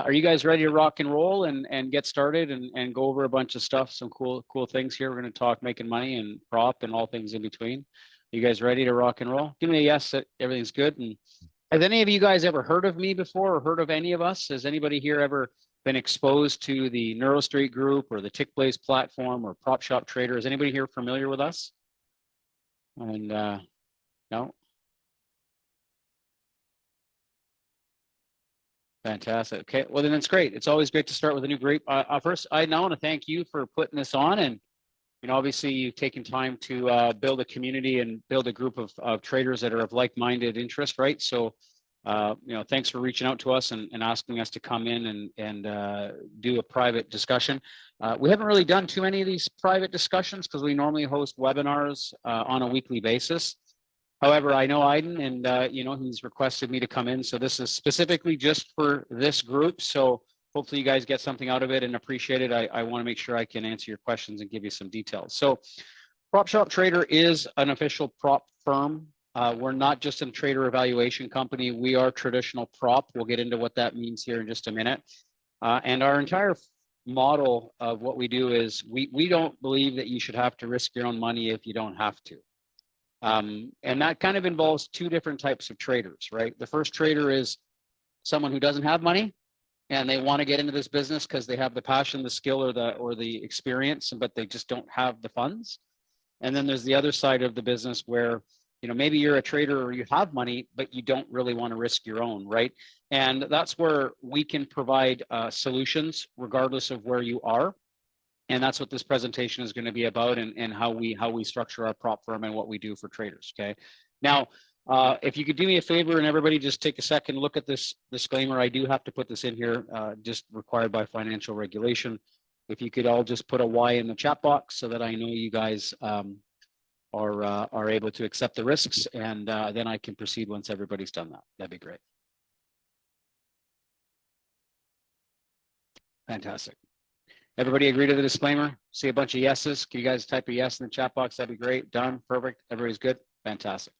Are you guys ready to rock and roll and get started and go over a bunch of stuff, some cool things here? We're going to talk making money and prop and all things in between. You guys ready to rock and roll? Give me a yes that everything's good. And have any of you guys ever heard of me before or heard of any of us? Has anybody here ever been exposed to the NeuroStreet Group or the TickBlaze platform or PropShop Trader? Is anybody here familiar with us? And no? Fantastic. Okay, well then it's great. It's always great to start with a new group. First, I now want to thank you for putting this on, and obviously you've taken time to build a community and build a group of traders that are of like-minded interest, right? So, thanks for reaching out to us and asking us to come in and do a private discussion. We haven't really done too many of these private discussions because we normally host webinars on a weekly basis. However, I know Aiden and, he's requested me to come in. So this is specifically just for this group. So hopefully you guys get something out of it and appreciate it. I want to make sure I can answer your questions and give you some details. So PropShop Trader is an official prop firm. We're not just a trader evaluation company. We are traditional prop. We'll get into what that means here in just a minute. And our entire model of what we do is we don't believe that you should have to risk your own money if you don't have to. And that kind of involves two different types of traders, right? The first trader is someone who doesn't have money and they want to get into this business because they have the passion, the skill, or the experience, but they just don't have the funds. And then there's the other side of the business where, maybe you're a trader or you have money, but you don't really want to risk your own, right? And that's where we can provide solutions regardless of where you are. And that's what this presentation is going to be about, and how we structure our prop firm and what we do for traders. Okay. Now, if you could do me a favor and everybody just take a second, look at this disclaimer. I do have to put this in here, just required by financial regulation. If you could all just put a Y in the chat box so that I know you guys are able to accept the risks, and then I can proceed once everybody's done that. That'd be great. Fantastic. Everybody agree to the disclaimer? See a bunch of yeses. Can you guys type a yes in the chat box? That'd be great. Done. Perfect. Everybody's good. Fantastic.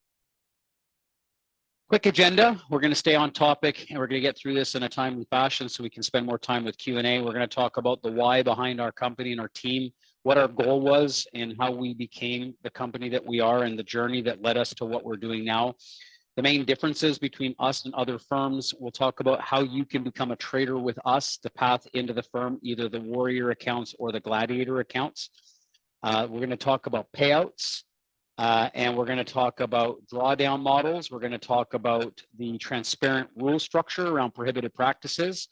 Quick agenda. We're going to stay on topic and we're going to get through this in a timely fashion so we can spend more time with Q&A. We're going to talk about the why behind our company and our team, what our goal was and how we became the company that we are and the journey that led us to what we're doing now. The main differences between us and other firms. We'll talk about how you can become a trader with us, the path into the firm, either the warrior accounts or the gladiator accounts. We're going to talk about payouts, and we're going to talk about drawdown models. We're going to talk about the transparent rule structure around prohibited practices.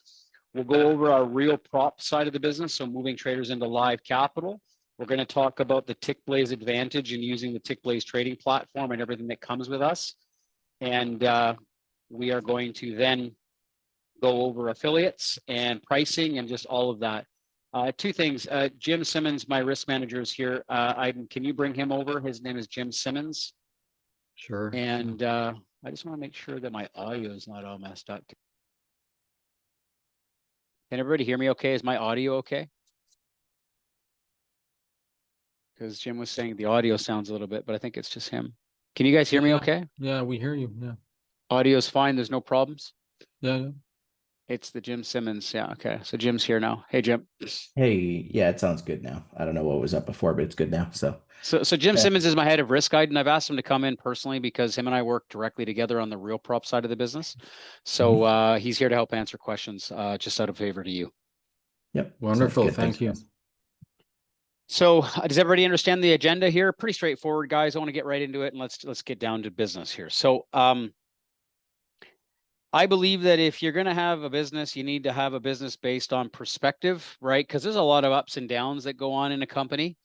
We'll go over our real prop side of the business, so moving traders into live capital. We're going to talk about the TickBlaze advantage in using the TickBlaze trading platform and everything that comes with us. And we are going to then go over affiliates and pricing and just all of that. Two things. Jim Simmons, my risk manager, is here. Can you bring him over? His name is Jim Simmons. Sure. And I just want to make sure that my audio is not all messed up. Can everybody hear me okay? Is my audio okay? Because Jim was saying the audio sounds a little bit, but I think it's just him. Can you guys hear me okay? Yeah, we hear you. Yeah. Audio's fine. There's no problems? Yeah. It's the Jim Simmons. Yeah. Okay. So Jim's here now. Hey, Jim. Hey, yeah, it sounds good now. I don't know what was up before, but it's good now. So Jim Simmons is my head of risk guide, and I've asked him to come in personally because him and I work directly together on the real prop side of the business. So he's here to help answer questions, just out of favor to you. Yep. Wonderful. Thank you. So does everybody understand the agenda here? Pretty straightforward, guys. I want to get right into it, and let's get down to business here. So I believe that if you're going to have a business, you need to have a business based on perspective, right? Because there's a lot of ups and downs that go on in a company,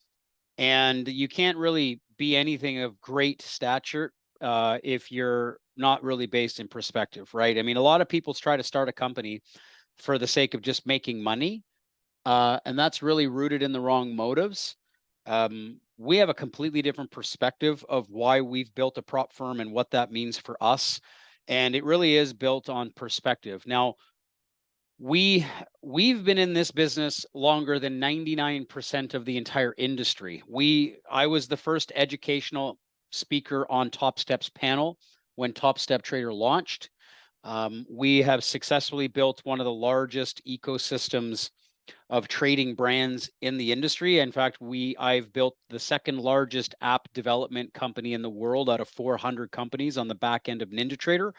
and you can't really be anything of great stature if you're not really based in perspective, right? I mean, a lot of people try to start a company for the sake of just making money. And that's really rooted in the wrong motives. We have a completely different perspective of why we've built a prop firm and what that means for us. And it really is built on perspective. Now, we've been in this business longer than 99% of the entire industry. I was the first educational speaker on Top Step's panel when Top Step Trader launched. We have successfully built one of the largest ecosystems of trading brands in the industry. In fact, I've built the second largest app development company in the world out of 400 companies on the back end of NinjaTrader.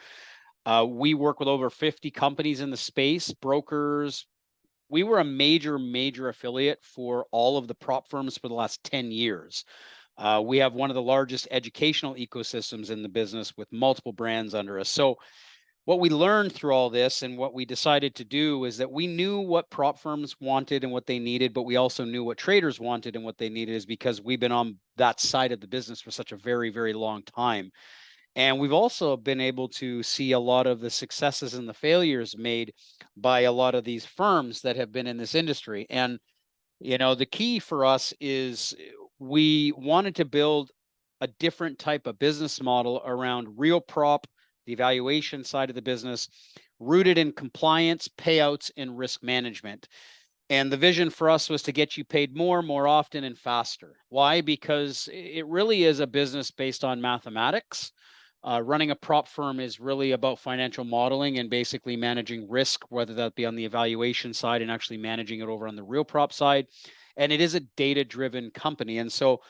We work with over 50 companies in the space, brokers. We were a major affiliate for all of the prop firms for the last 10 years. We have one of the largest educational ecosystems in the business with multiple brands under us. So what we learned through all this and what we decided to do is that we knew what prop firms wanted and what they needed, but we also knew what traders wanted and what they needed, is because we've been on that side of the business for such a very long time. And we've also been able to see a lot of the successes and the failures made by a lot of these firms that have been in this industry. And, you know, the key for us is we wanted to build a different type of business model around real prop, the evaluation side of the business, rooted in compliance, payouts, and risk management. And the vision for us was to get you paid more often, and faster. Why? Because it really is a business based on mathematics. Running a prop firm is really about financial modeling and basically managing risk, whether that be on the evaluation side and actually managing it over on the real prop side. And it is a data-driven company. And so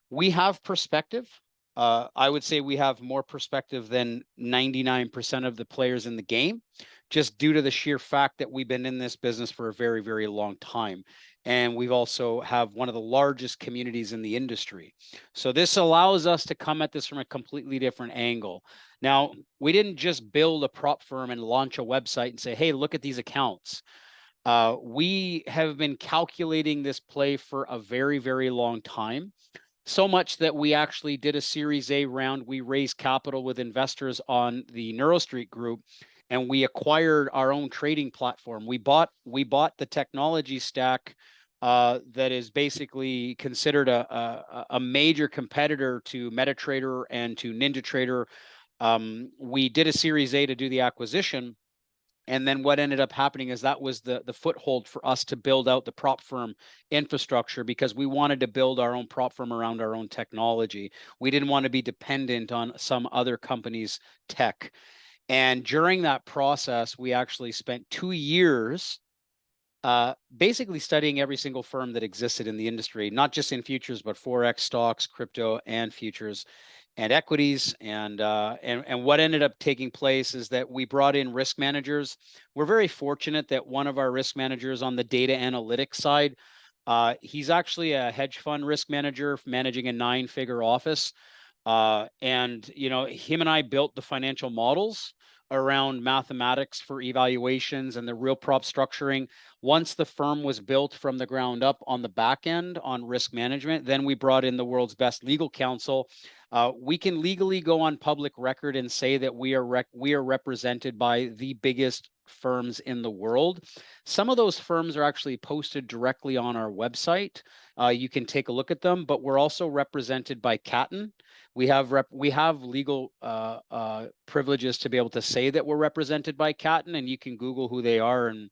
we have perspective. I would say we have more perspective than 99% of the players in the game, just due to the sheer fact that we've been in this business for a very long time. And we've also have one of the largest communities in the industry. So this allows us to come at this from a completely different angle. Now, we didn't just build a prop firm and launch a website and say, hey, look at these accounts. We have been calculating this play for a very long time. So much that we actually did a Series A round. We raised capital with investors on the NeuroStreet group, and we acquired our own trading platform. We bought the technology stack that is basically considered a major competitor to MetaTrader and to NinjaTrader. We did a Series A to do the acquisition. And then what ended up happening is that was the foothold for us to build out the prop firm infrastructure, because we wanted to build our own prop firm around our own technology. We didn't want to be dependent on some other company's tech. And during that process, we actually spent 2 years basically studying every single firm that existed in the industry, not just in futures, but Forex, stocks, crypto, and futures and equities. And what ended up taking place is that we brought in risk managers. We're very fortunate that one of our risk managers on the data analytics side, he's actually a hedge fund risk manager managing a 9-figure office. And, you know, him and I built the financial models around mathematics for evaluations and the real prop structuring. Once the firm was built from the ground up on the back end on risk management, then we brought in the world's best legal counsel. We can legally go on public record and say that we are represented by the biggest firms in the world. Some of those firms are actually posted directly on our website. You can take a look at them, but we're also represented by CATN. We have legal privileges to be able to say that we're represented by CATN, and you can Google who they are, and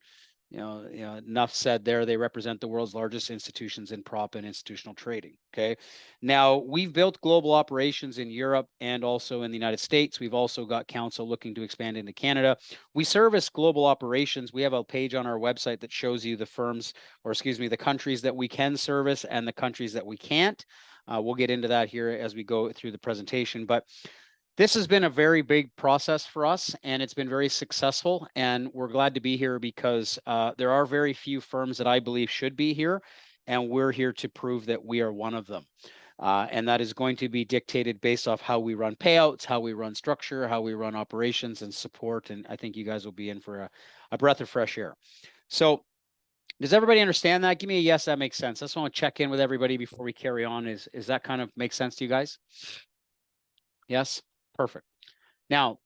you know, enough said there. They represent the world's largest institutions in prop and institutional trading. Okay. Now, we've built global operations in Europe and also in the United States. We've also got counsel looking to expand into Canada. We service global operations. We have a page on our website that shows you the firms, or excuse me, the countries that we can service and the countries that we can't. We'll get into that here as we go through the presentation, but this has been a very big process for us, and it's been very successful, and we're glad to be here because there are very few firms that I believe should be here, and we're here to prove that we are one of them. And that is going to be dictated based off how we run payouts, how we run structure, how we run operations and support, and I think you guys will be in for a breath of fresh air. So does everybody understand that? Give me a yes, that makes sense. I just want to check in with everybody before we carry on. Is that kind of make sense to you guys? Yes? Perfect. Now,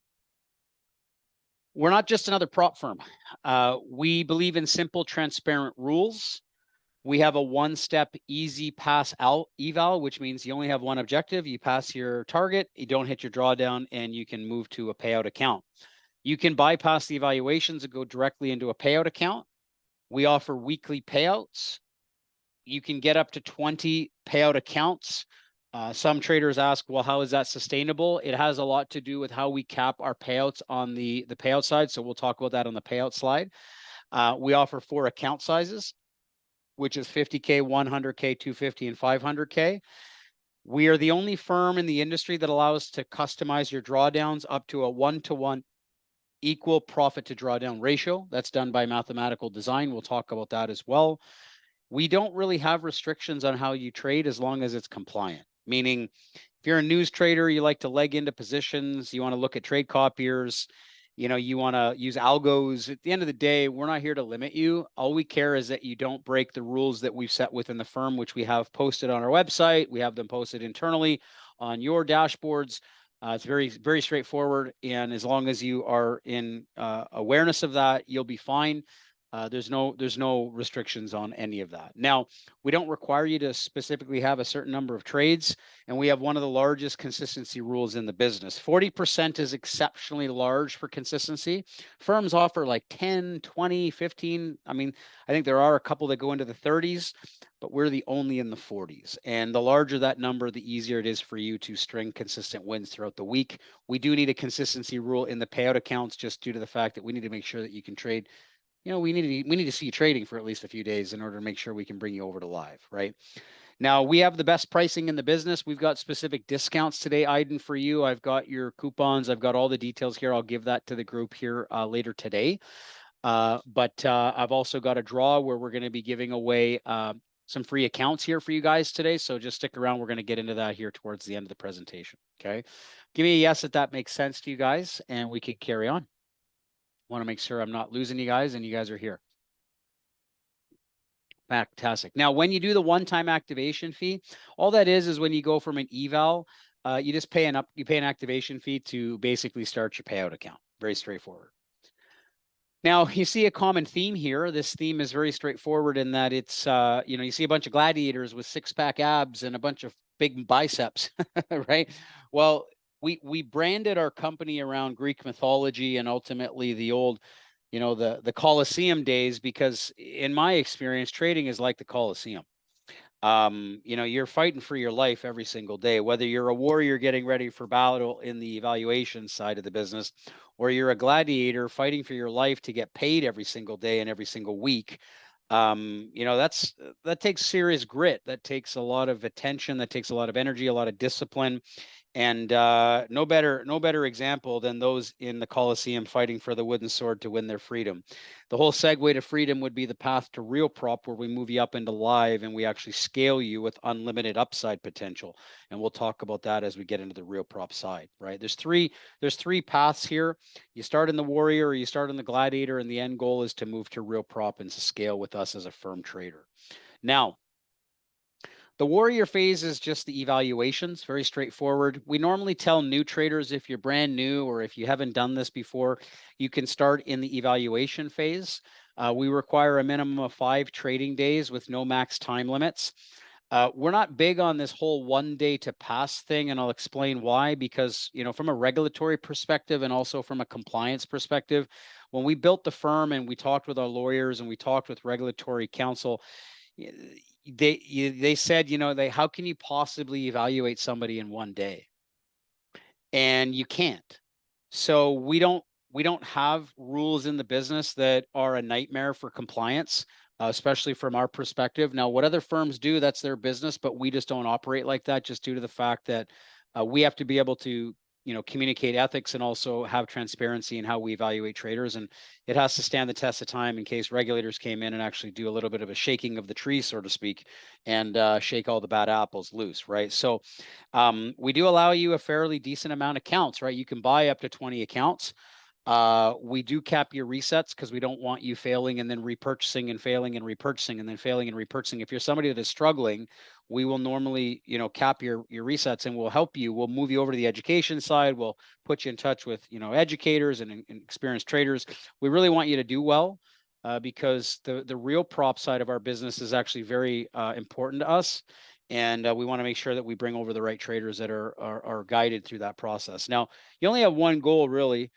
we're not just another prop firm. We believe in simple, transparent rules. We have a one-step easy pass out eval, which means you only have one objective. You pass your target, you don't hit your drawdown, and you can move to a payout account. You can bypass the evaluations and go directly into a payout account. We offer weekly payouts. You can get up to 20 payout accounts Some traders ask, well, how is that sustainable? It has a lot to do with how we cap our payouts on the payout side. So we'll talk about that on the payout slide. We offer 4 account sizes, which is 50K, 100K, 250, and 500K. We are the only firm in the industry that allows to customize your drawdowns up to a 1-to-1 equal profit to drawdown ratio. That's done by mathematical design. We'll talk about that as well. We don't really have restrictions on how you trade as long as it's compliant. Meaning, if you're a news trader, you like to leg into positions, you want to look at trade copiers, you want to use algos. At the end of the day, we're not here to limit you. All we care is that you don't break the rules that we've set within the firm, which we have posted on our website. We have them posted internally on your dashboards. It's very, very straightforward. And as long as you are in awareness of that, you'll be fine. There's no restrictions on any of that. Now, we don't require you to specifically have a certain number of trades, and we have one of the largest consistency rules in the business. 40% is exceptionally large for consistency. Firms offer like 10, 20, 15. I mean, I think there are a couple that go into the 30s, but we're the only in the 40s. And the larger that number, the easier it is for you to string consistent wins throughout the week. We do need a consistency rule in the payout accounts just due to the fact that we need to make sure that you can trade. We need to see you trading for at least a few days in order to make sure we can bring you over to live, right? Now, we have the best pricing in the business. We've got specific discounts today, Aiden, for you. I've got your coupons. I've got all the details here. I'll give that to the group here later today. But I've also got a draw where we're going to be giving away some free accounts here for you guys today. So just stick around. We're going to get into that here towards the end of the presentation, okay? Give me a yes if that makes sense to you guys, and we can carry on. Want to make sure I'm not losing you guys and you guys are here. Fantastic. Now, when you do the one-time activation fee, all that is when you go from an eval, you just pay an activation fee to basically start your payout account. Very straightforward. Now, you see a common theme here. This theme is very straightforward in that it's, you see a bunch of gladiators with six-pack abs and a bunch of big biceps, right? Well, we branded our company around Greek mythology and ultimately the old, the Colosseum days, because in my experience, trading is like the Colosseum. You're fighting for your life every single day, whether you're a warrior getting ready for battle in the evaluation side of the business, or you're a gladiator fighting for your life to get paid every single day and every single week. That takes serious grit. That takes a lot of attention. That takes a lot of energy, a lot of discipline. And no better example than those in the Colosseum fighting for the wooden sword to win their freedom. The whole segue to freedom would be the path to real prop, where we move you up into live and we actually scale you with unlimited upside potential. And we'll talk about that as we get into the real prop side, right? There's three paths here. You start in the warrior or you start in the gladiator, and the end goal is to move to real prop and to scale with us as a firm trader. Now, the warrior phase is just the evaluations, very straightforward. We normally tell new traders, if you're brand new or if you haven't done this before, you can start in the evaluation phase. We require a minimum of 5 trading days with no max time limits. We're not big on this whole 1 day to pass thing, and I'll explain why. Because, from a regulatory perspective and also from a compliance perspective, when we built the firm and we talked with our lawyers and we talked with regulatory counsel, they said, how can you possibly evaluate somebody in 1 day? And you can't. So we don't have rules in the business that are a nightmare for compliance, especially from our perspective. Now, what other firms do, that's their business, but we just don't operate like that, just due to the fact that we have to be able to communicate ethics and also have transparency in how we evaluate traders. And it has to stand the test of time in case regulators came in and actually do a little bit of a shaking of the tree, so to speak, and shake all the bad apples loose, right? So we do allow you a fairly decent amount of accounts, right? You can buy up to 20 accounts. We do cap your resets because we don't want you failing and then repurchasing and failing and repurchasing and then failing and repurchasing. If you're somebody that is struggling, we will normally, cap your resets, and we'll help you. We'll move you over to the education side. We'll put you in touch with, educators and experienced traders. We really want you to do well because the real prop side of our business is actually very important to us. And we want to make sure that we bring over the right traders that are guided through that process. Now, you only have one goal, really.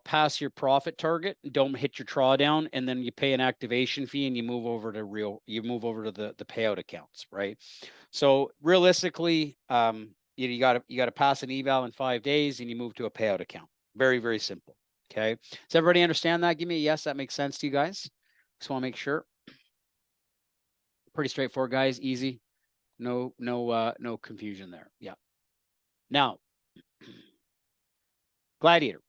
pass your profit target, don't hit your drawdown, and then you pay an activation fee and you move over to the payout accounts, right? So realistically, you got to pass an eval in 5 days and you move to a payout account. Very, very simple. Okay. Does everybody understand that? Give me a yes. That makes sense to you guys. Just want to make sure. Pretty straightforward, guys. Easy. No confusion there. Yeah. Now, Gladiator.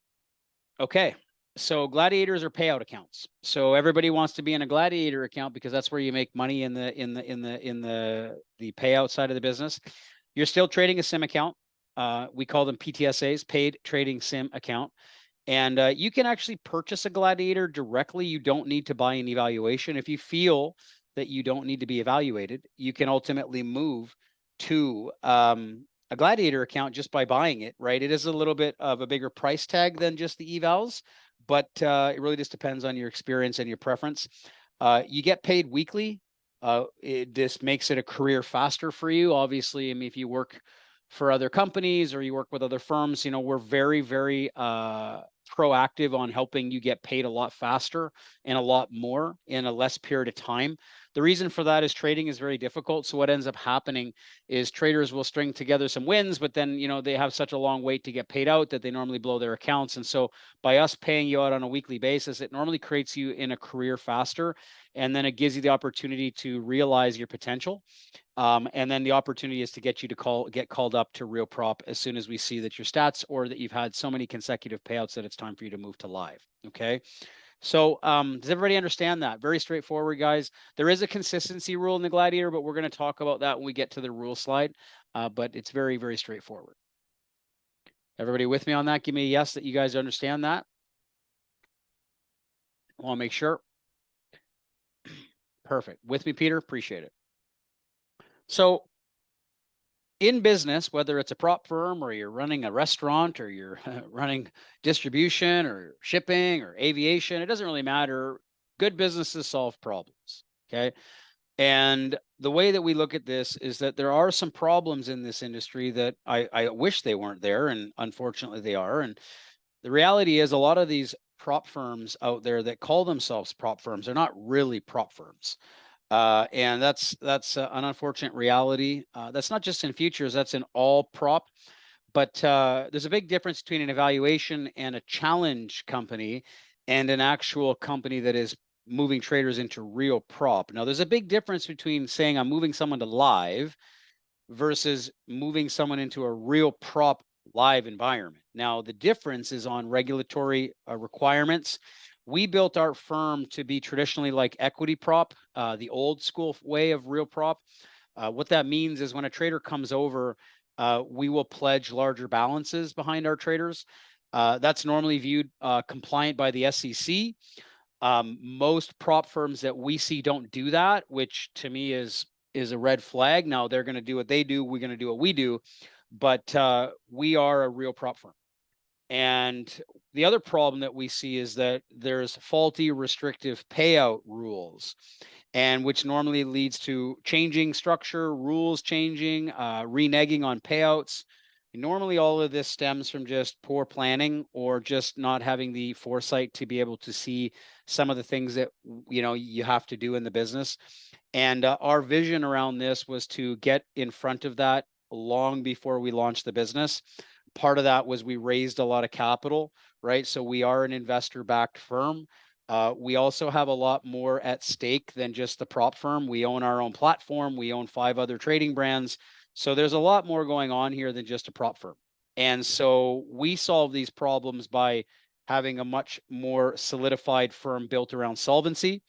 Okay. So gladiators are payout accounts. So everybody wants to be in a gladiator account because that's where you make money in the payout side of the business. You're still trading a sim account. We call them PTSAs, paid trading sim account. And you can actually purchase a gladiator directly. You don't need to buy an evaluation. If you feel that you don't need to be evaluated, you can ultimately move to a gladiator account just by buying it, right? It is a little bit of a bigger price tag than just the evals, but it really just depends on your experience and your preference. You get paid weekly. It just makes it a career faster for you. Obviously, I mean, if you work for other companies or you work with other firms, you know, we're very, very proactive on helping you get paid a lot faster and a lot more in a less period of time. The reason for that is trading is very difficult. So what ends up happening is traders will string together some wins, but then, you know, they have such a long wait to get paid out that they normally blow their accounts. And so by us paying you out on a weekly basis, it normally creates you in a career faster. And then it gives you the opportunity to realize your potential. And then the opportunity is to get you to get called up to real prop as soon as we see that your stats or that you've had so many consecutive payouts that it's time for you to move to live. Okay. So does everybody understand that? Very straightforward, guys. There is a consistency rule in the Gladiator, but we're going to talk about that when we get to the rule slide. But it's very, very straightforward. Everybody with me on that? Give me a yes that you guys understand that. I want to make sure. Perfect. With me, Peter? Appreciate it. So in business, whether it's a prop firm or you're running a restaurant or you're running distribution or shipping or aviation, it doesn't really matter. Good businesses solve problems. Okay. And the way that we look at this is that there are some problems in this industry that I wish they weren't there. And unfortunately they are. And the reality is a lot of these prop firms out there that call themselves prop firms are not really prop firms. And that's an unfortunate reality. That's not just in futures, that's in all prop. But there's a big difference between an evaluation and a challenge company and an actual company that is moving traders into real prop. Now, there's a big difference between saying I'm moving someone to live versus moving someone into a real prop live environment. Now, the difference is on regulatory requirements. We built our firm to be traditionally like equity prop, the old school way of real prop. What that means is when a trader comes over, we will pledge larger balances behind our traders. That's normally viewed compliant by the SEC. Most prop firms that we see don't do that, which to me is a red flag. Now they're going to do what they do. We're going to do what we do, but we are a real prop firm. And the other problem that we see is that there's faulty restrictive payout rules, and which normally leads to changing structure, rules changing, reneging on payouts. And normally all of this stems from just poor planning or just not having the foresight to be able to see some of the things that, you know, you have to do in the business. And our vision around this was to get in front of that long before we launched the business. Part of that was we raised a lot of capital, right? So we are an investor-backed firm. We also have a lot more at stake than just the prop firm. We own our own platform. We own 5 other trading brands. So there's a lot more going on here than just a prop firm. And so we solve these problems by having a much more solidified firm built around solvency.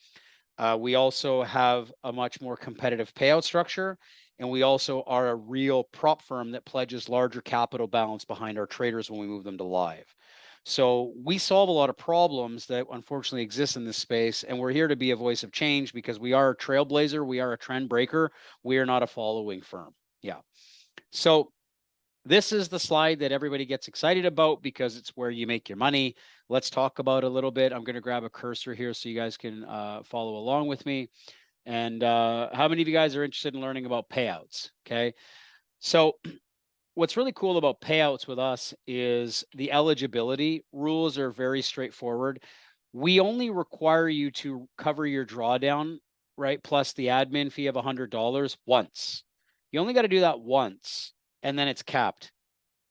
We also have a much more competitive payout structure. And we also are a real prop firm that pledges larger capital balance behind our traders when we move them to live. So we solve a lot of problems that unfortunately exist in this space. And we're here to be a voice of change because we are a trailblazer. We are a trend breaker. We are not a following firm. Yeah. So this is the slide that everybody gets excited about because it's where you make your money. Let's talk about it a little bit. I'm going to grab a cursor here so you guys can follow along with me. And how many of you guys are interested in learning about payouts? Okay. So what's really cool about payouts with us is the eligibility rules are very straightforward. We only require you to cover your drawdown, right? Plus the admin fee of $100 once. You only got to do that once, and then it's capped.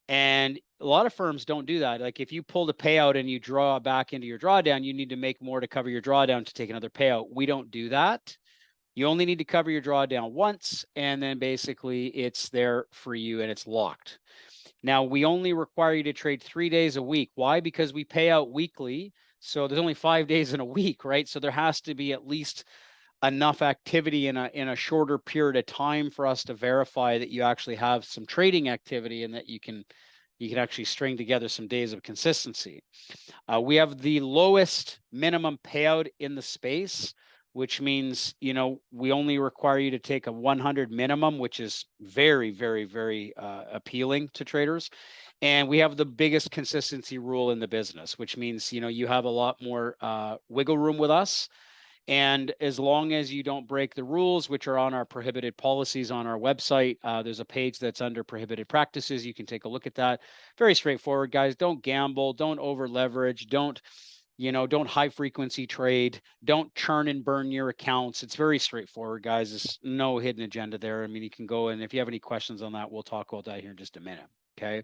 And a lot of firms don't do that. Like if you pull the payout and you draw back into your drawdown, you need to make more to cover your drawdown to take another payout. We don't do that. You only need to cover your drawdown once, and then basically it's there for you and it's locked. Now, we only require you to trade 3 days a week. Why? Because we pay out weekly. So there's only 5 days in a week, right? So there has to be at least enough activity in a shorter period of time for us to verify that you actually have some trading activity and that you can actually string together some days of consistency. We have the lowest minimum payout in the space, which means, you know, we only require you to take a 100 minimum, which is very, very, very appealing to traders. And we have the biggest consistency rule in the business, which means, you know, you have a lot more wiggle room with us. And as long as you don't break the rules, which are on our prohibited policies on our website, there's a page that's under prohibited practices. You can take a look at that. Very straightforward, guys. Don't gamble, don't over leverage, don't high frequency trade, don't churn and burn your accounts. It's very straightforward, guys. There's no hidden agenda there. I mean, you can go, and if you have any questions on that, we'll talk about that here in just a minute. Okay.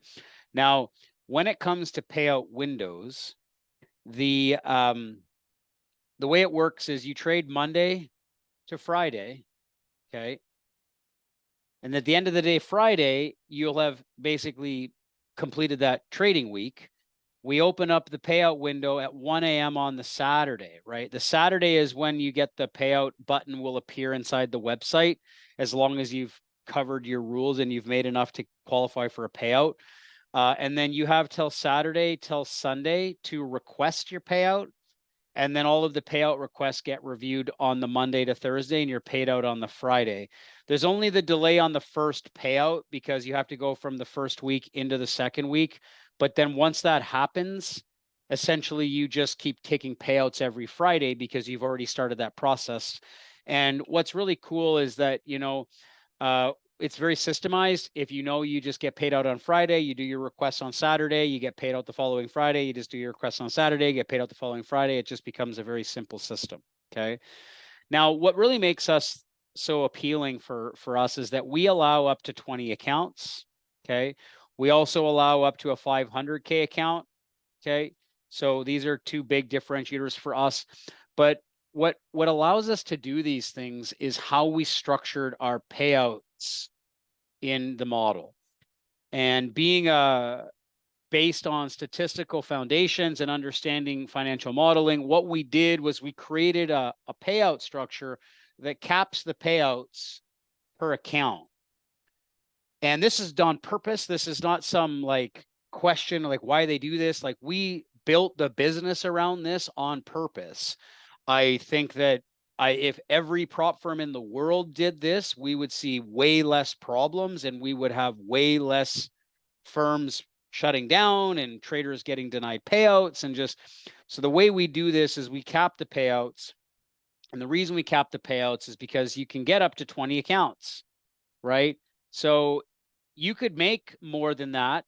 Now, when it comes to payout windows, the way it works is you trade Monday to Friday. Okay. And at the end of the day, Friday, you'll have basically completed that trading week. We open up the payout window at 1 a.m. on the Saturday, right? The Saturday is when you get the payout button will appear inside the website, as long as you've covered your rules and you've made enough to qualify for a payout. And then you have till Saturday, till Sunday to request your payout. And then all of the payout requests get reviewed on the Monday to Thursday, and you're paid out on the Friday. There's only the delay on the first payout because you have to go from the first week into the second week. But then once that happens, essentially you just keep taking payouts every Friday because you've already started that process. And what's really cool is that, you know, it's very systemized. If you know you just get paid out on Friday, you do your requests on Saturday, you get paid out the following Friday, you just do your requests on Saturday, you get paid out the following Friday. It just becomes a very simple system. Okay. Now, what really makes us so appealing for us is that we allow up to 20 accounts. Okay. We also allow up to a 500K account. Okay. So these are two big differentiators for us. But what allows us to do these things is how we structured our payouts in the model. And being based on statistical foundations and understanding financial modeling, what we did was we created a payout structure that caps the payouts per account. And this is done on purpose. This is not some like question like why they do this. Like we built the business around this on purpose. I think that if every prop firm in the world did this, we would see way less problems and we would have way less firms shutting down and traders getting denied payouts. And just so the way we do this is we cap the payouts. And the reason we cap the payouts is because you can get up to 20 accounts, right? So you could make more than that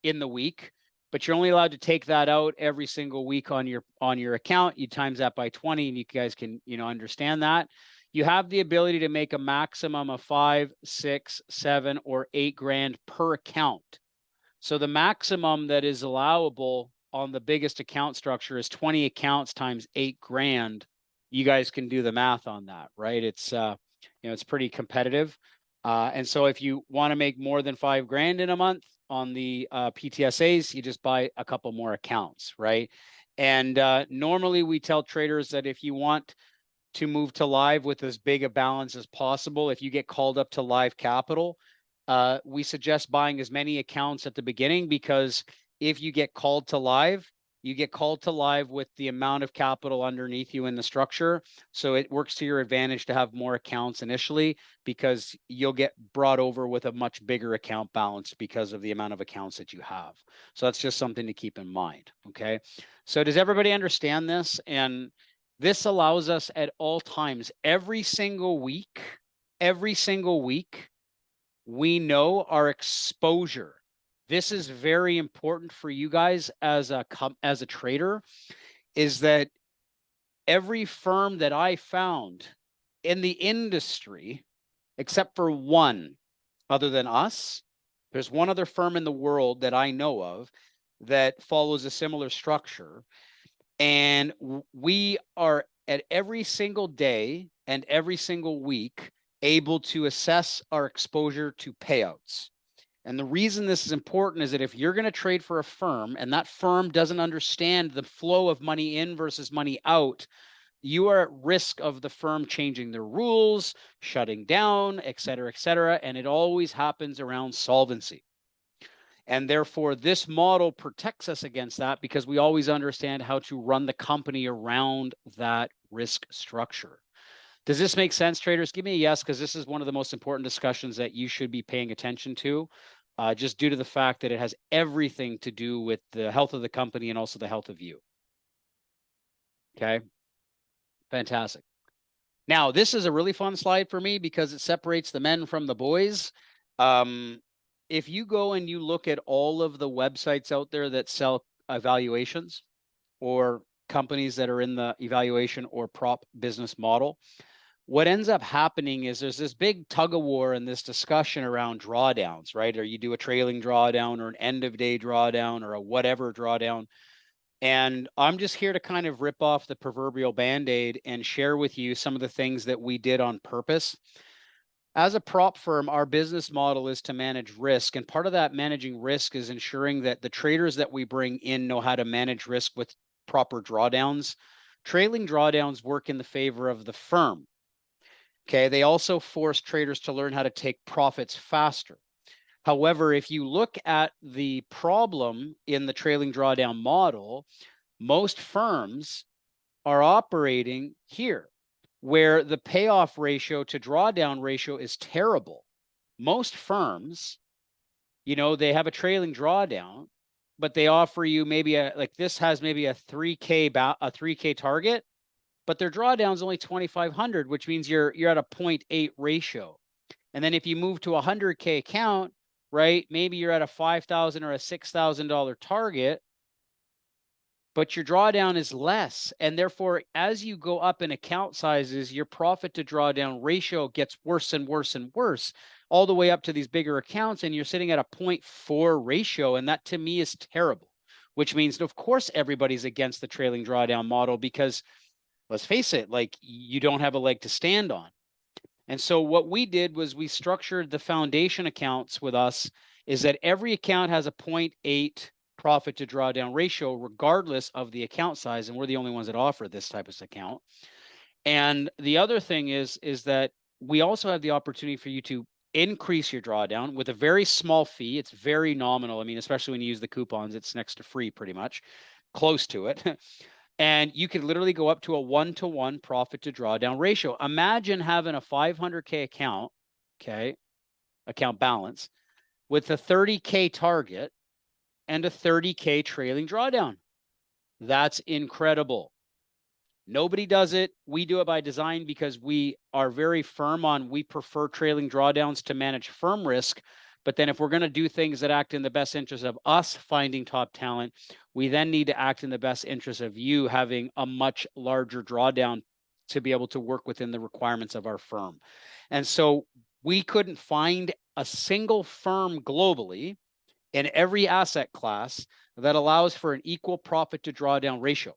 in the week, but you're only allowed to take that out every single week on your account. You times that by 20 and you guys can, you know, understand that. You have the ability to make a maximum of 5, 6, 7, or 8 grand per account. So the maximum that is allowable on the biggest account structure is 20 accounts times 8 grand. You guys can do the math on that, right? It's, you know, it's pretty competitive. And so if you want to make more than 5 grand in a month on the PTSAs, you just buy a couple more accounts, right? And normally we tell traders that if you want to move to live with as big a balance as possible, if you get called up to live capital, we suggest buying as many accounts at the beginning, because if you get called to live, you get called to live with the amount of capital underneath you in the structure. So it works to your advantage to have more accounts initially, because you'll get brought over with a much bigger account balance because of the amount of accounts that you have. So that's just something to keep in mind. Okay. So does everybody understand this? And this allows us at all times, every single week, We know our exposure. This is very important for you guys as a trader, is that every firm that I found in the industry, except for one other than us, there's one other firm in the world that I know of that follows a similar structure. And we are at every single day and every single week able to assess our exposure to payouts. And the reason this is important is that if you're going to trade for a firm and that firm doesn't understand the flow of money in versus money out, you are at risk of the firm changing their rules, shutting down, et cetera, and it always happens around solvency. And therefore, this model protects us against that because we always understand how to run the company around that risk structure. Does this make sense, traders? Give me a yes, because this is one of the most important discussions that you should be paying attention to, just due to the fact that it has everything to do with the health of the company and also the health of you. Okay, fantastic. Now, this is a really fun slide for me because it separates the men from the boys. If you go and you look at all of the websites out there that sell evaluations or companies that are in the evaluation or prop business model, what ends up happening is there's this big tug of war and this discussion around drawdowns, right? Or you do a trailing drawdown or an end of day drawdown or a whatever drawdown. And I'm just here to kind of rip off the proverbial Band-Aid and share with you some of the things that we did on purpose. As a prop firm, our business model is to manage risk. And part of that managing risk is ensuring that the traders that we bring in know how to manage risk with proper drawdowns. Trailing drawdowns work in the favor of the firm. Okay, they also force traders to learn how to take profits faster. However, if you look at the problem in the trailing drawdown model, most firms are operating here, where the payoff ratio to drawdown ratio is terrible. Most firms, you know, they have a trailing drawdown, but they offer you maybe like this has maybe a 3K target, but their drawdown is only 2,500, which means you're at a 0.8 ratio. And then if you move to a 100K account, right, maybe you're at a $5,000 or a $6,000 target, but your drawdown is less. And therefore, as you go up in account sizes, your profit to drawdown ratio gets worse and worse and worse, all the way up to these bigger accounts. And you're sitting at a 0.4 ratio. And that to me is terrible, which means, of course, everybody's against the trailing drawdown model because let's face it, like you don't have a leg to stand on. And so what we did was we structured the foundation accounts with us is that every account has a 0.8 profit to drawdown ratio, regardless of the account size. And we're the only ones that offer this type of account. And the other thing is that we also have the opportunity for you to increase your drawdown with a very small fee. It's very nominal. I mean, especially when you use the coupons, it's next to free, pretty much, close to it. And you could literally go up to a 1-to-1 profit to drawdown ratio. Imagine having a 500K account, okay, account balance with a 30K target and a 30K trailing drawdown. That's incredible. Nobody does it. We do it by design because we are very firm on we prefer trailing drawdowns to manage firm risk. But then if we're going to do things that act in the best interest of us finding top talent, we then need to act in the best interest of you having a much larger drawdown to be able to work within the requirements of our firm. And so we couldn't find a single firm globally in every asset class that allows for an equal profit to drawdown ratio.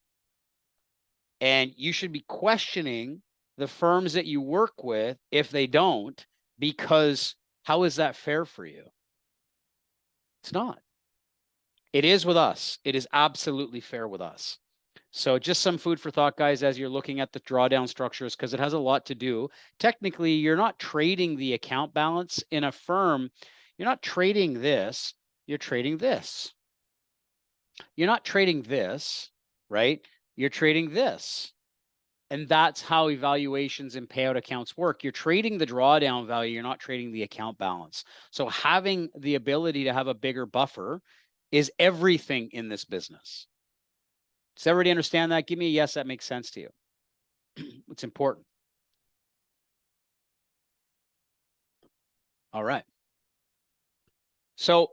And you should be questioning the firms that you work with if they don't, because how is that fair for you? It's not. It is with us. It is absolutely fair with us. So just some food for thought, guys, as you're looking at the drawdown structures, because it has a lot to do. Technically, you're not trading the account balance in a firm. You're not trading this. You're trading this. You're not trading this, right? You're trading this. And that's how evaluations and payout accounts work. You're trading the drawdown value. You're not trading the account balance. So having the ability to have a bigger buffer is everything in this business. Does everybody understand that? Give me a yes, that makes sense to you. It's important. All right. So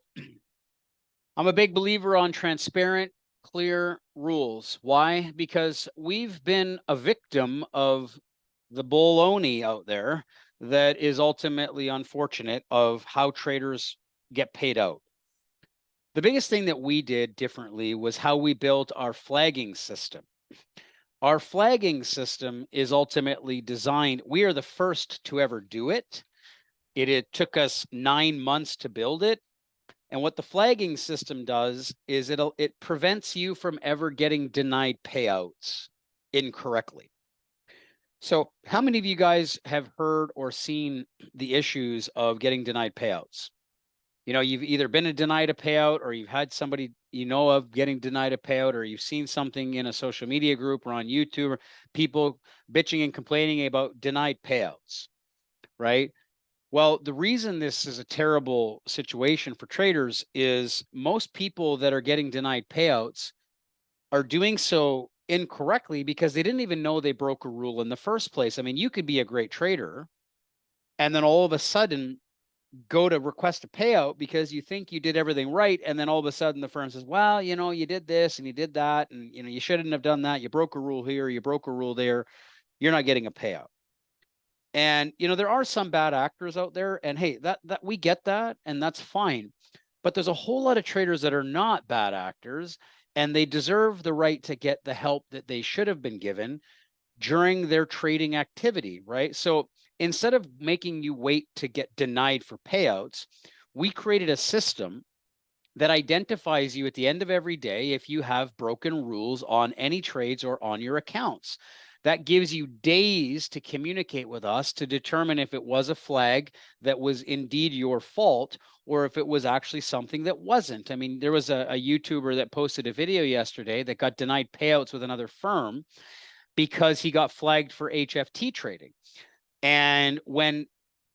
I'm a big believer on transparent, clear rules. Why? Because we've been a victim of the baloney out there that is ultimately unfortunate of how traders get paid out. The biggest thing that we did differently was how we built our flagging system. Our flagging system is ultimately designed, we are the first to ever do it. It took us 9 months to build it. And what the flagging system does is it prevents you from ever getting denied payouts incorrectly. So how many of you guys have heard or seen the issues of getting denied payouts? You know, you've either been denied a payout, or you've had somebody you know of getting denied a payout, or you've seen something in a social media group or on YouTube, or people bitching and complaining about denied payouts, right? Well, the reason this is a terrible situation for traders is most people that are getting denied payouts are doing so incorrectly because they didn't even know they broke a rule in the first place. I mean, you could be a great trader and then all of a sudden go to request a payout because you think you did everything right. And then all of a sudden the firm says, well, you know, you did this and you did that. And, you know, you shouldn't have done that. You broke a rule here. You broke a rule there. You're not getting a payout. And, you know, there are some bad actors out there, and hey, that we get that, and that's fine. But there's a whole lot of traders that are not bad actors, and they deserve the right to get the help that they should have been given during their trading activity, right? So instead of making you wait to get denied for payouts, we created a system that identifies you at the end of every day if you have broken rules on any trades or on your accounts. That gives you days to communicate with us to determine if it was a flag that was indeed your fault or if it was actually something that wasn't. I mean, there was a YouTuber that posted a video yesterday that got denied payouts with another firm because he got flagged for HFT trading. And when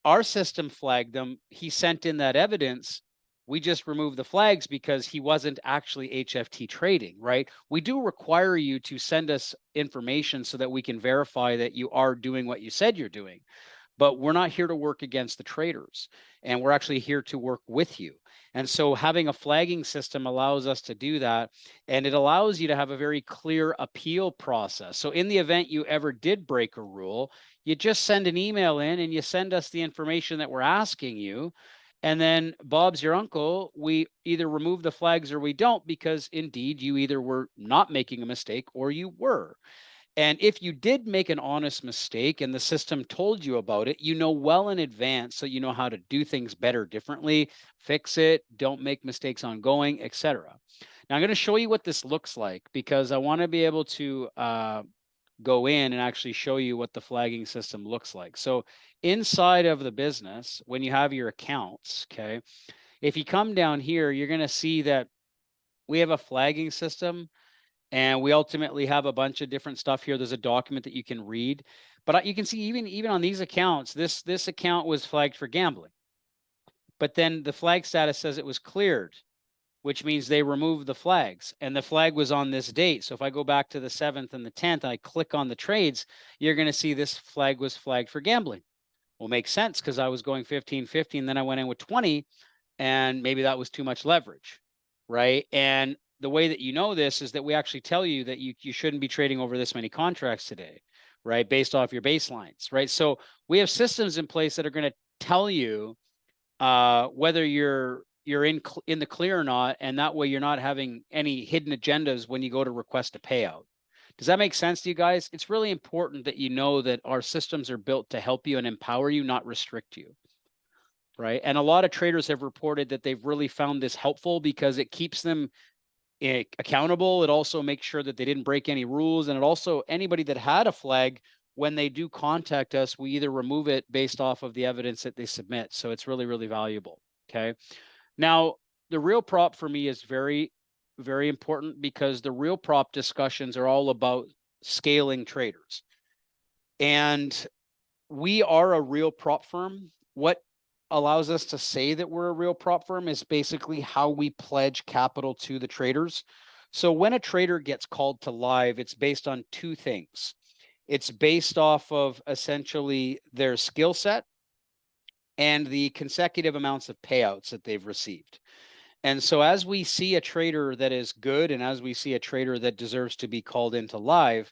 our system flagged them, he sent in that evidence. We just removed the flags because he wasn't actually HFT trading, right? We do require you to send us information so that we can verify that you are doing what you said you're doing. But we're not here to work against the traders, and we're actually here to work with you. And so having a flagging system allows us to do that, and it allows you to have a very clear appeal process. So in the event you ever did break a rule, you just send an email in and you send us the information that we're asking you. And then Bob's your uncle, we either remove the flags or we don't, because indeed you either were not making a mistake or you were. And if you did make an honest mistake and the system told you about it, you know well in advance, so you know how to do things better, differently, fix it, don't make mistakes ongoing, etc. Now I'm going to show you what this looks like, because I want to be able to go in and actually show you what the flagging system looks like. So inside of the business, when you have your accounts, okay, if you come down here, you're going to see that we have a flagging system, and we ultimately have a bunch of different stuff here. There's a document that you can read, but you can see even on these accounts, this account was flagged for gambling, but then the flag status says it was cleared, which means they removed the flags, and the flag was on this date. So if I go back to the 7th and the 10th, and I click on the trades, you're going to see this flag was flagged for gambling. Well, makes sense, because I was going 15-15, then I went in with 20, and maybe that was too much leverage, right? And the way that you know this is that we actually tell you that you shouldn't be trading over this many contracts today, right? Based off your baselines, right? So we have systems in place that are going to tell you whether you're in the clear or not, and that way you're not having any hidden agendas when you go to request a payout. Does that make sense to you guys? It's really important that you know that our systems are built to help you and empower you, not restrict you, right? And a lot of traders have reported that they've really found this helpful because it keeps them accountable. It also makes sure that they didn't break any rules. And it also, anybody that had a flag, when they do contact us, we either remove it based off of the evidence that they submit. So it's really, really valuable. Okay. Now, the real prop for me is very, very important, because the real prop discussions are all about scaling traders. And we are a real prop firm. What allows us to say that we're a real prop firm is basically how we pledge capital to the traders. So when a trader gets called to live, it's based on two things. It's based off of essentially their skill set, and the consecutive amounts of payouts that they've received. And so as we see a trader that is good, and as we see a trader that deserves to be called into live,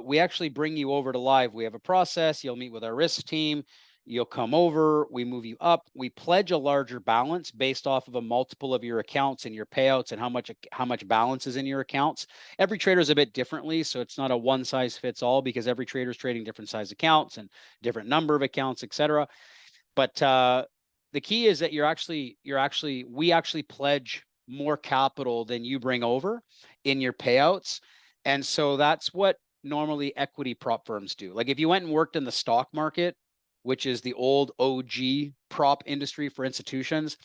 we actually bring you over to live. We have a process. You'll meet with our risk team. You'll come over, we move you up, we pledge a larger balance based off of a multiple of your accounts and your payouts and how much balance is in your accounts. Every trader is a bit differently, so it's not a one size fits all, because every trader is trading different size accounts and different number of accounts, etc. But the key is that we actually pledge more capital than you bring over in your payouts. And so that's what normally equity prop firms do. Like if you went and worked in the stock market, which is the old OG prop industry for institutions,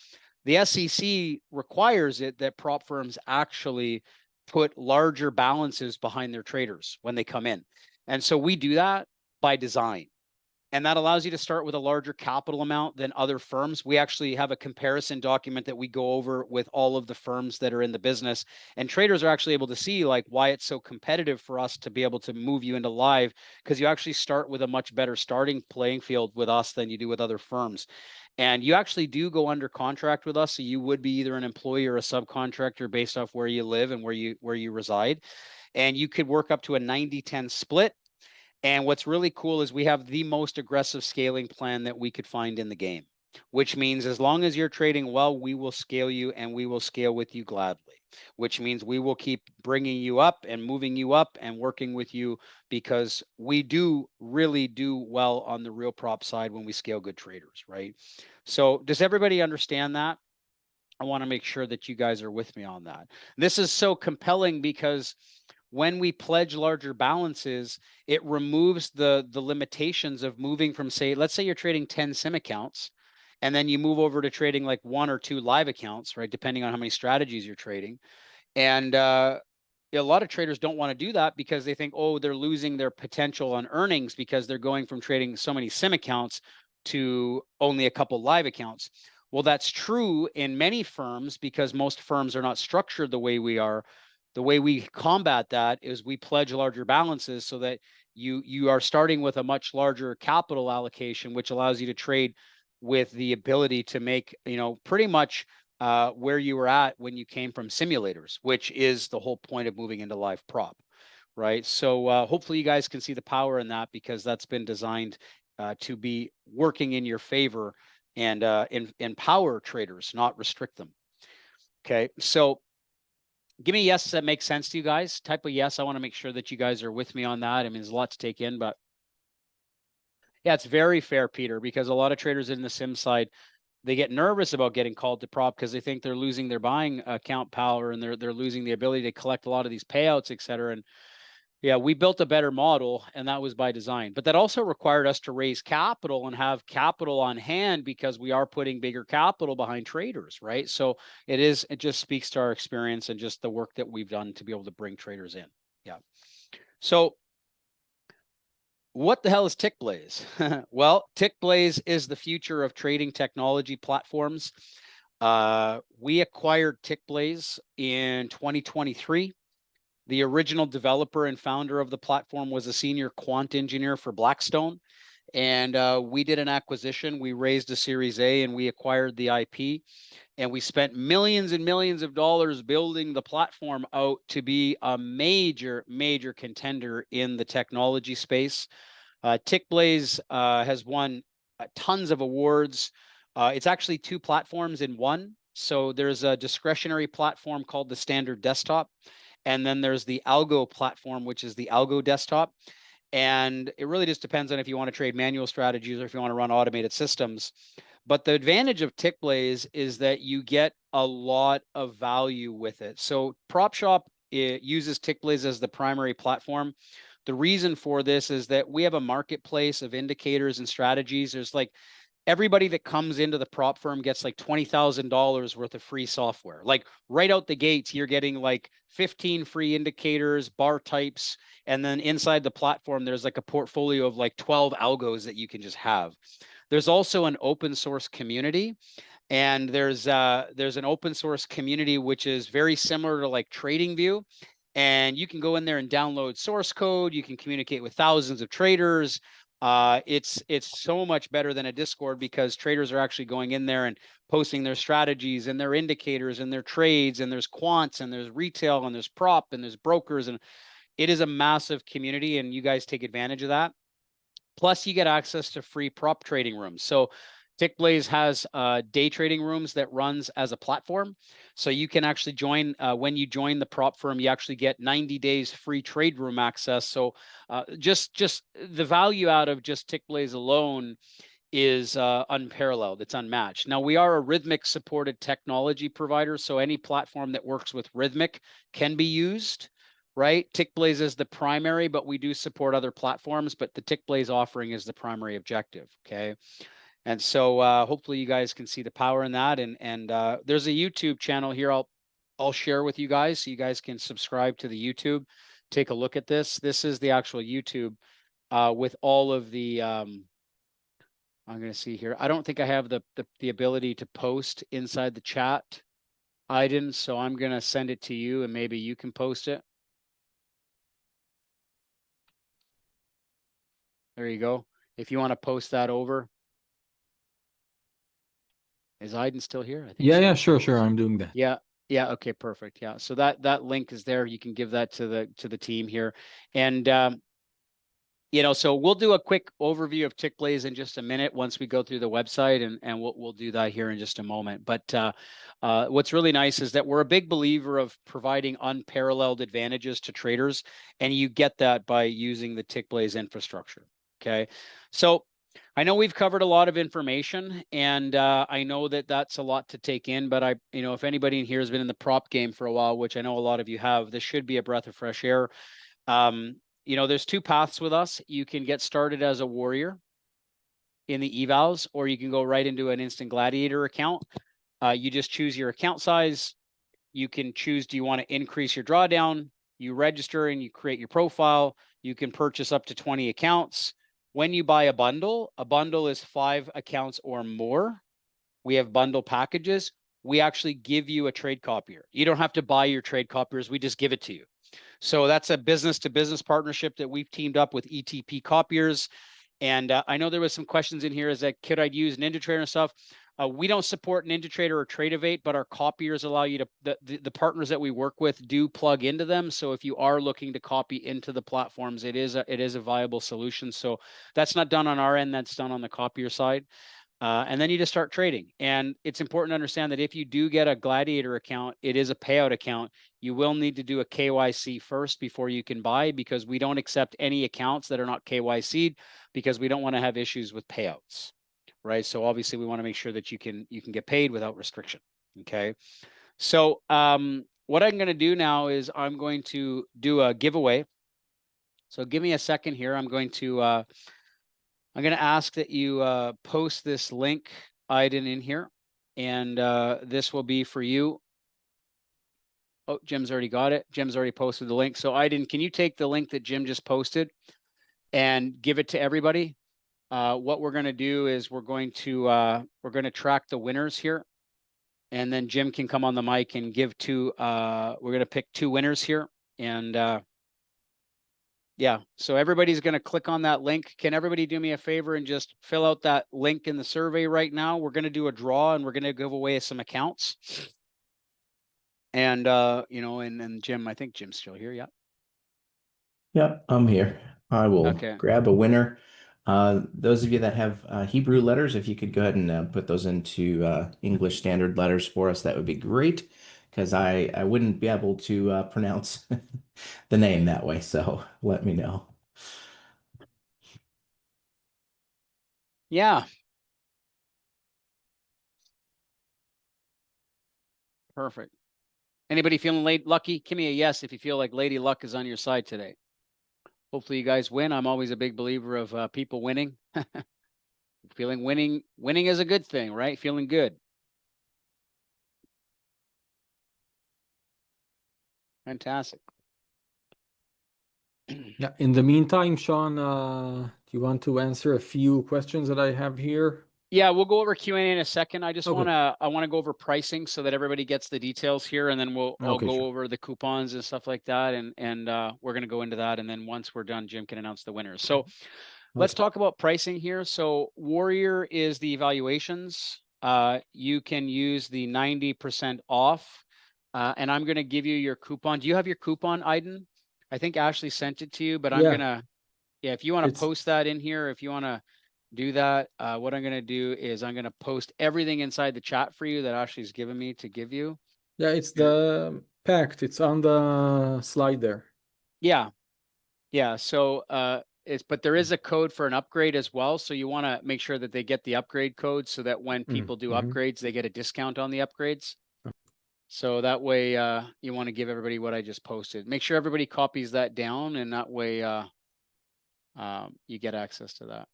the SEC requires it that prop firms actually put larger balances behind their traders when they come in. And so we do that by design. And that allows you to start with a larger capital amount than other firms. We actually have a comparison document that we go over with all of the firms that are in the business. And traders are actually able to see like why it's so competitive for us to be able to move you into live, because you actually start with a much better starting playing field with us than you do with other firms. And you actually do go under contract with us. So you would be either an employee or a subcontractor based off where you live and where you reside. And you could work up to a 90-10 split. And what's really cool is we have the most aggressive scaling plan that we could find in the game, which means as long as you're trading well, we will scale you, and we will scale with you gladly, which means we will keep bringing you up and moving you up and working with you, because we do really do well on the real prop side when we scale good traders, right? So does everybody understand that? I want to make sure that you guys are with me on that. This is so compelling because when we pledge larger balances, it removes the limitations of moving from, say, let's say you're trading 10 sim accounts, and then you move over to trading like 1 or 2 live accounts, right? Depending on how many strategies you're trading. And a lot of traders don't want to do that because they think, oh, they're losing their potential on earnings because they're going from trading so many sim accounts to only a couple live accounts. Well, that's true in many firms because most firms are not structured the way we are. The way we combat that is we pledge larger balances so that you are starting with a much larger capital allocation, which allows you to trade with the ability to make, pretty much where you were at when you came from simulators, which is the whole point of moving into live prop, right? So hopefully you guys can see the power in that, because that's been designed to be working in your favor and empower traders, not restrict them. Okay, so give me a yes that makes sense to you guys. Type a yes. I want to make sure that you guys are with me on that. I mean, there's a lot to take in, but yeah, it's very fair, Peter, because a lot of traders in the sim side, they get nervous about getting called to prop because they think they're losing their buying account power, and they're losing the ability to collect a lot of these payouts, et cetera. And yeah, we built a better model, and that was by design. But that also required us to raise capital and have capital on hand, because we are putting bigger capital behind traders, right? So it just speaks to our experience and just the work that we've done to be able to bring traders in. Yeah. So what the hell is TickBlaze? Well, TickBlaze is the future of trading technology platforms. We acquired TickBlaze in 2023. The original developer and founder of the platform was a senior quant engineer for Blackstone. And we did an acquisition. We raised a Series A and we acquired the IP. And we spent millions and millions of dollars building the platform out to be a major, major contender in the technology space. TickBlaze has won tons of awards. It's actually 2 platforms in one. So there's a discretionary platform called the Standard Desktop. And then there's the algo platform, which is the algo desktop. And it really just depends on if you want to trade manual strategies or if you want to run automated systems. But the advantage of TickBlaze is that you get a lot of value with it. So PropShop uses TickBlaze as the primary platform. The reason for this is that we have a marketplace of indicators and strategies. There's like everybody that comes into the prop firm gets like $20,000 worth of free software. Like right out the gates, you're getting like 15 free indicators, bar types, and then inside the platform, there's like a portfolio of like 12 algos that you can just have. There's also an open source community, and there's an open source community which is very similar to like TradingView. And you can go in there and download source code. You can communicate with thousands of traders. It's so much better than a Discord because traders are actually going in there and posting their strategies and their indicators and their trades, and there's quants and there's retail and there's prop and there's brokers, and it is a massive community, and you guys take advantage of that. Plus, you get access to free prop trading rooms. So TickBlaze has day trading rooms that runs as a platform. So you can actually join, when you join the prop firm, you actually get 90 days free trade room access. So just the value out of just TickBlaze alone is unparalleled. It's unmatched. Now, we are a Rhythmic supported technology provider. So any platform that works with Rhythmic can be used. Right? TickBlaze is the primary, but we do support other platforms, but the TickBlaze offering is the primary objective. Okay. And so hopefully you guys can see the power in that. And there's a YouTube channel here I'll share with you guys so you guys can subscribe to the YouTube. Take a look at this. This is the actual YouTube with all of the I'm going to see here. I don't think I have the ability to post inside the chat, Aiden, so I'm going to send it to you and maybe you can post it. There you go. If you want to post that over. Is Aiden still here? I think Yeah, so. yeah, sure. I'm doing that. Yeah. Yeah. Okay, perfect. Yeah. So that link is there. You can give that to the team here. And so we'll do a quick overview of TickBlaze in just a minute once we go through the website, and we'll do that here in just a moment. But what's really nice is that we're a big believer of providing unparalleled advantages to traders, and you get that by using the TickBlaze infrastructure. Okay. So I know we've covered a lot of information, and I know that that's a lot to take in, but if anybody in here has been in the prop game for a while, which I know a lot of you have, this should be a breath of fresh air. There's two paths with us. You can get started as a warrior in the evals, or you can go right into an instant gladiator account. You just choose your account size. You can choose, do you want to increase your drawdown? You register and you create your profile. You can purchase up to 20 accounts. When you buy a bundle is 5 accounts or more. We have bundle packages. We actually give you a trade copier. You don't have to buy your trade copiers. We just give it to you. So that's a business to business partnership that we've teamed up with ETP copiers. And I know there was some questions in here, is that could I use NinjaTrader and stuff? We don't support NinjaTrader or Tradeovate, but our copiers allow you to, the partners that we work with do plug into them. So if you are looking to copy into the platforms, it is a viable solution. So that's not done on our end, that's done on the copier side. And then you just start trading. And it's important to understand that if you do get a Gladiator account, it is a payout account. You will need to do a KYC first before you can buy, because we don't accept any accounts that are not KYC'd, because we don't want to have issues with payouts, right? So obviously we want to make sure that you can get paid without restriction. Okay. So what I'm going to do now is I'm going to do a giveaway. So give me a second here. I'm going to ask that you post this link, Aiden, in here, and this will be for you. Oh, Jim's already got it. Jim's already posted the link. So Aiden, can you take the link that Jim just posted and give it to everybody? What we're going to do is we're going to track the winners here, and then Jim can come on the mic and give two. We're going to pick 2 winners here, and yeah, so everybody's going to click on that link. Can everybody do me a favor and just fill out that link in the survey right now? We're going to do a draw, and we're going to give away some accounts. And, and Jim, I think Jim's still here. Yeah. Yep, I'm here. I will Okay. grab a winner. Those of you that have Hebrew letters, if you could go ahead and put those into English standard letters for us, that would be great, because I wouldn't be able to pronounce the name that way. So let me know. Yeah. Perfect. Anybody feeling lucky? Give me a yes if you feel like Lady Luck is on your side today. Hopefully you guys win. I'm always a big believer of people winning. Feeling winning is a good thing, right? Feeling good. Fantastic. Yeah. In the meantime, Sean, do you want to answer a few questions that I have here? Yeah, we'll go over Q&A in a second. I just Okay. want to go over pricing so that everybody gets the details here, and then I'll go over the coupons and stuff like that, and we're going to go into that, and then once we're done, Jim can announce the winners. So let's talk about pricing here. So Warrior is the evaluations. You can use the 90% off. And I'm going to give you your coupon. Do you have your coupon, Aiden? I think Ashley sent it to you, but I'm Yeah. going to, yeah, if you want to It's- post that in here, if you want to do that, what I'm going to do is I'm going to post everything inside the chat for you that Ashley's given me to give you. Yeah, it's the PACT. It's on the slide there. Yeah. Yeah. So, but there is a code for an upgrade as well. So you want to make sure that they get the upgrade code so that when people do upgrades, they get a discount on the upgrades. So that way, you want to give everybody what I just posted. Make sure everybody copies that down, and that way, you get access to that.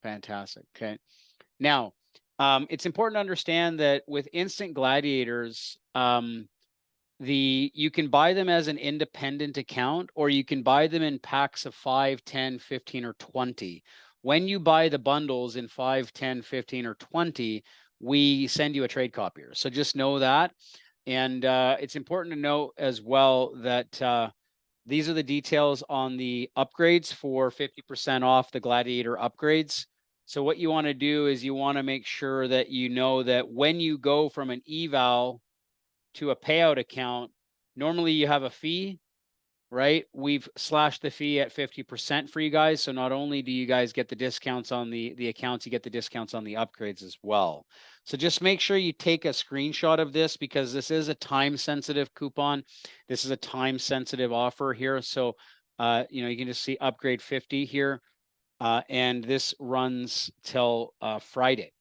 Fantastic. Okay. Now, it's important to understand that with Instant Gladiators, you can buy them as an independent account, or you can buy them in packs of 5, 10, 15, or 20. When you buy the bundles in 5, 10, 15, or 20, we send you a trade copier. So just know that. And it's important to know as well that these are the details on the upgrades for 50% off the Gladiator upgrades. So what you want to do is you want to make sure that you know that when you go from an eval to a payout account, normally you have a fee, right? We've slashed the fee at 50% for you guys. So not only do you guys get the discounts on the accounts, you get the discounts on the upgrades as well. So just make sure you take a screenshot of this, because this is a time sensitive coupon. This is a time sensitive offer here. So, you can just see upgrade 50 here. And this runs till Friday,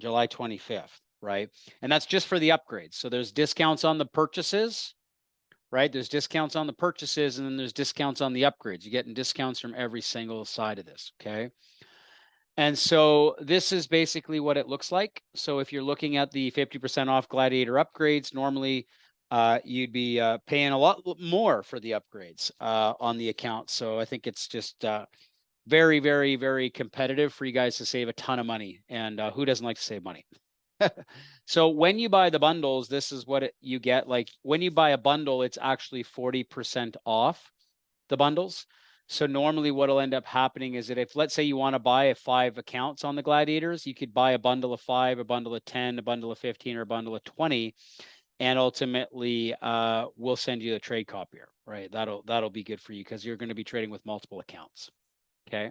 July 25th, right? And that's just for the upgrades. So there's discounts on the purchases, right? There's discounts on the purchases, and then there's discounts on the upgrades. You're getting discounts from every single side of this, okay? And so this is basically what it looks like. So if you're looking at the 50% off Gladiator upgrades, normally you'd be paying a lot more for the upgrades on the account. So I think it's just very, very, very competitive for you guys to save a ton of money. And who doesn't like to save money? So when you buy the bundles, this is what you get. Like when you buy a bundle, it's actually 40% off the bundles. So normally what'll end up happening is that if, let's say you want to buy 5 accounts on the Gladiators, you could buy a bundle of 5, a bundle of 10, a bundle of 15, or a bundle of 20. And ultimately, we'll send you a trade copier, right? That'll be good for you, because you're going to be trading with multiple accounts. Okay.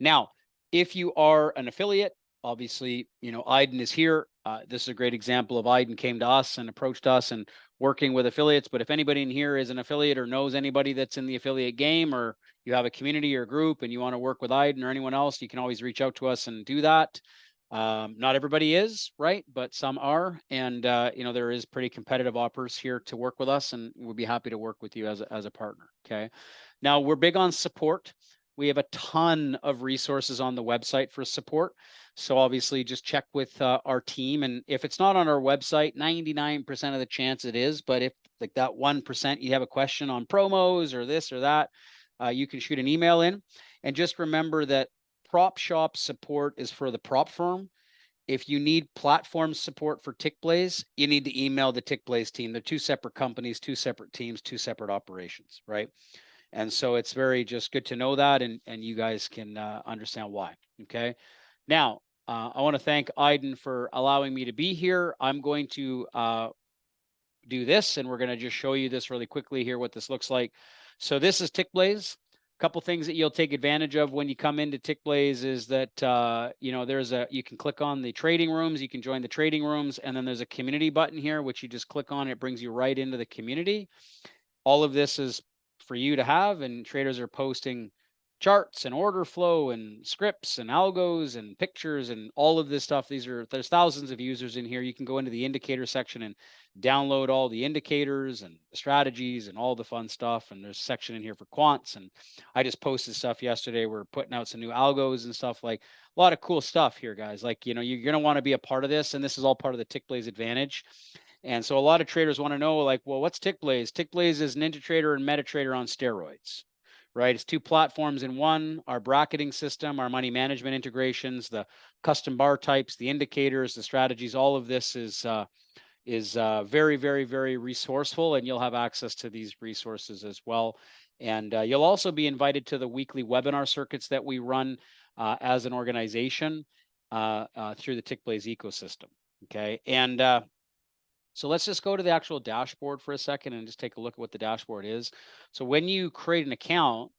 Now, if you are an affiliate, obviously, Aiden is here. This is a great example of Aiden came to us and approached us and working with affiliates. But if anybody in here is an affiliate or knows anybody that's in the affiliate game, or you have a community or group and you want to work with Aiden or anyone else, you can always reach out to us and do that. Not everybody is, right? But some are. And, there is pretty competitive offers here to work with us, and we'll be happy to work with you as a partner. Okay. Now, we're big on support. We have a ton of resources on the website for support. So obviously just check with our team. And if it's not on our website, 99% of the chance it is. But if like that 1% you have a question on promos or this or that, you can shoot an email in. And just remember that PropShop support is for the prop firm. If you need platform support for TickBlaze, you need to email the TickBlaze team. They're 2 separate companies, 2 separate teams, 2 separate operations, right? And so it's very just good to know that, and you guys can understand why. Okay. Now, I want to thank Aiden for allowing me to be here. I'm going to do this, and we're going to just show you this really quickly here, what this looks like. So this is TickBlaze. A couple things that you'll take advantage of when you come into TickBlaze is that, you can click on the trading rooms, you can join the trading rooms, and then there's a community button here, which you just click on. It brings you right into the community. All of this is for you to have, and traders are posting charts and order flow and scripts and algos and pictures and all of this stuff. There's thousands of users in here. You can go into the indicator section and download all the indicators and the strategies and all the fun stuff. And there's a section in here for quants. And I just posted stuff yesterday. We're putting out some new algos and stuff, like a lot of cool stuff here, guys. Like, you're going to want to be a part of this. And this is all part of the TickBlaze advantage. And so a lot of traders want to know, like, well, what's TickBlaze? TickBlaze is NinjaTrader and MetaTrader on steroids, right? It's 2 platforms in one. Our bracketing system, our money management integrations, the custom bar types, the indicators, the strategies, all of this is very, very, very resourceful, and you'll have access to these resources as well. And you'll also be invited to the weekly webinar circuits that we run as an organization through the TickBlaze ecosystem. Okay. And so let's just go to the actual dashboard for a second and just take a look at what the dashboard is. So when you create an account,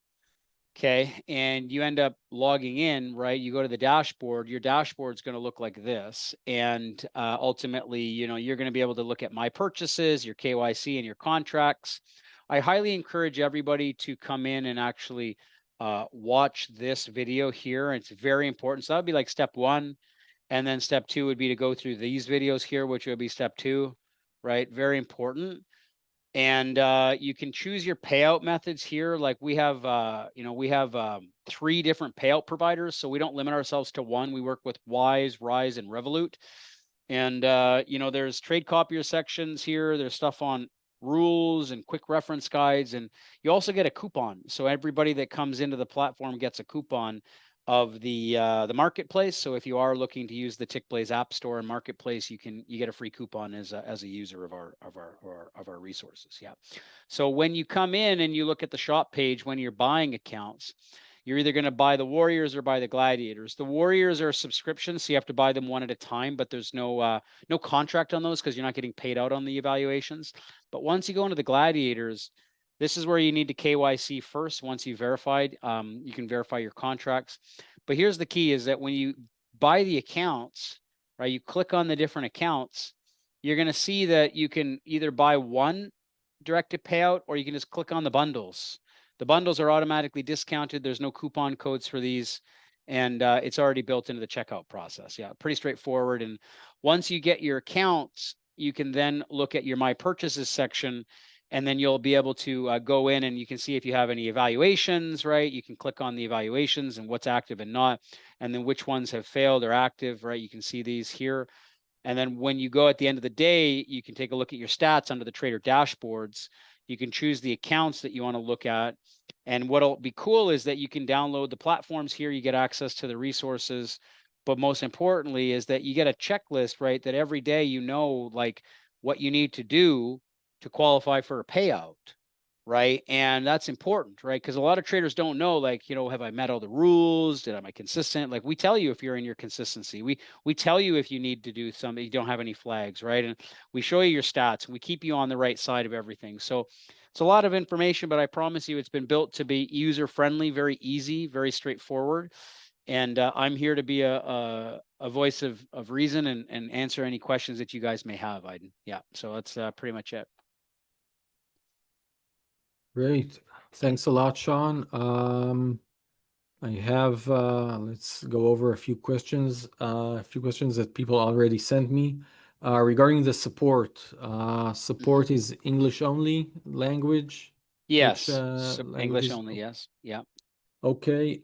okay, and you end up logging in, right, you go to the dashboard, your dashboard is going to look like this. And ultimately, you know, you're going to be able to look at my purchases, your KYC and your contracts. I highly encourage everybody to come in and actually watch this video here. It's very important. So that would be like step one. And then step two would be to go through these videos here, which would be step two, right? Very important. And you can choose your payout methods here. Like we have, you know, we have 3 different payout providers. So we don't limit ourselves to one. We work with Wise, Rise, and Revolut. And, you know, there's trade copier sections here. There's stuff on rules and quick reference guides. And you also get a coupon. So everybody that comes into the platform gets a coupon of the marketplace. So if you are looking to use the TickBlaze App Store and Marketplace, you get a free coupon as a user of our resources. Yeah. So when you come in and you look at the shop page when you're buying accounts, you're either going to buy the Warriors or buy the Gladiators. The Warriors are subscriptions, so you have to buy them one at a time, but there's no contract on those because you're not getting paid out on the evaluations. But once you go into the Gladiators, this is where you need to KYC first. Once you've verified, you can verify your contracts. But here's the key is that when you buy the accounts, right, you click on the different accounts, you're going to see that you can either buy one directed payout or you can just click on the bundles. The bundles are automatically discounted. There's no coupon codes for these. And it's already built into the checkout process. Yeah, pretty straightforward. And once you get your accounts, you can then look at your My Purchases section. And then you'll be able to go in and you can see if you have any evaluations, right? You can click on the evaluations and what's active and not, and then which ones have failed or active, right? You can see these here. And then when you go at the end of the day, you can take a look at your stats under the trader dashboards. You can choose the accounts that you want to look at. And what'll be cool is that you can download the platforms here. You get access to the resources. But most importantly is that you get a checklist, right? That every day you know like what you need to do to qualify for a payout, right? And that's important, right? Because a lot of traders don't know, like, you know, have I met all the rules? Am I consistent? Like we tell you if you're in your consistency. We tell you if you need to do something, you don't have any flags, right? And we show you your stats and we keep you on the right side of everything. So it's a lot of information, but I promise you it's been built to be user-friendly, very easy, very straightforward. And I'm here to be a voice of reason and answer any questions that you guys may have, Aiden. Yeah, so that's pretty much it. Great. Thanks a lot, Sean. I have, let's go over a few questions that people already sent me. Regarding the support, support is English only language? Yes, Which, English languages? only, yes. Yeah. Okay.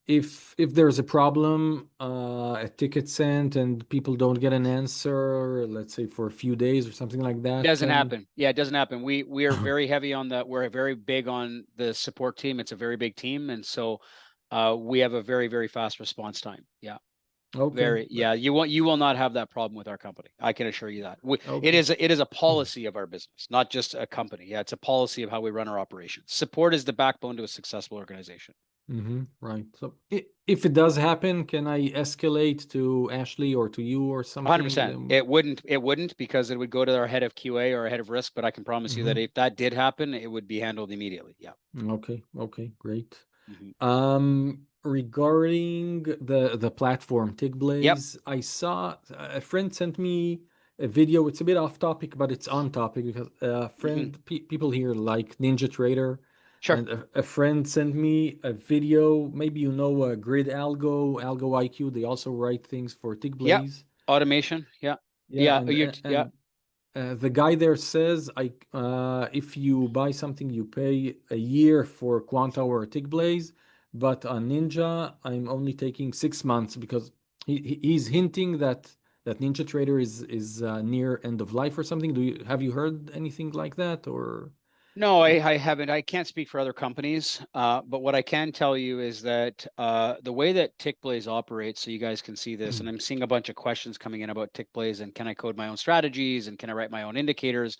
If there's a problem, a ticket sent and people don't get an answer, let's say for a few days or something like that. Doesn't happen. Yeah, it doesn't happen. We are very heavy on we're very big on the support team. It's a very big team. And so we have a very, very fast response time. Yeah. Okay. Yeah. You will not have that problem with our company. I can assure you that. Okay. It is a policy of our business, not just a company. Yeah, it's a policy of how we run our operations. Support is the backbone to a successful organization. Right. So if it does happen, can I escalate to Ashley or to you or something? 100%. It wouldn't because it would go to our head of QA or our head of risk, but I can promise you that if that did happen, it would be handled immediately. Yeah. Okay. Great. Regarding the platform TickBlaze, I saw a friend sent me a video. It's a bit off topic, but it's on topic because a friend, people here like Ninja Trader. Sure. And a friend sent me a video. Maybe you know Grid Algo IQ. They also write things for TickBlaze. Yeah. Automation. Yeah. The guy there says, if you buy something, you pay a year for Quanta or TickBlaze, but on Ninja, I'm only taking 6 months because he's hinting that Ninja Trader is near end of life or something. Have you heard anything like that or? No, I haven't. I can't speak for other companies, but what I can tell you is that the way that TickBlaze operates, so you guys can see this, and I'm seeing a bunch of questions coming in about TickBlaze and can I code my own strategies and can I write my own indicators?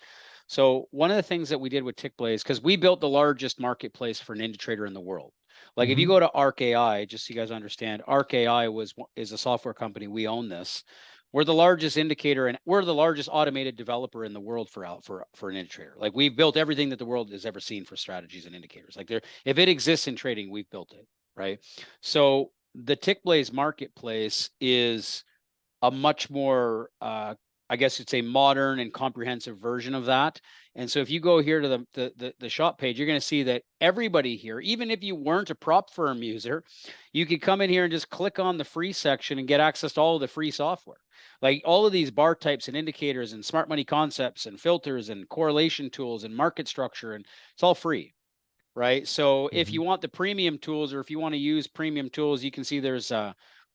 So one of the things that we did with TickBlaze, because we built the largest marketplace for Ninja Trader in the world. Like if you go to Arc AI, just so you guys understand, Arc AI is a software company. We own this. We're the largest indicator and we're the largest automated developer in the world for Ninja Trader. Like we've built everything that the world has ever seen for strategies and indicators. Like if it exists in trading, we've built it, right? So the TickBlaze marketplace is a much more, I guess it's a modern and comprehensive version of that. And so if you go here to the shop page, you're going to see that everybody here, even if you weren't a prop firm user, you could come in here and just click on the free section and get access to all of the free software. Like all of these bar types and indicators and smart money concepts and filters and correlation tools and market structure, and it's all free, right? So if you want the premium tools, or if you want to use premium tools, you can see there's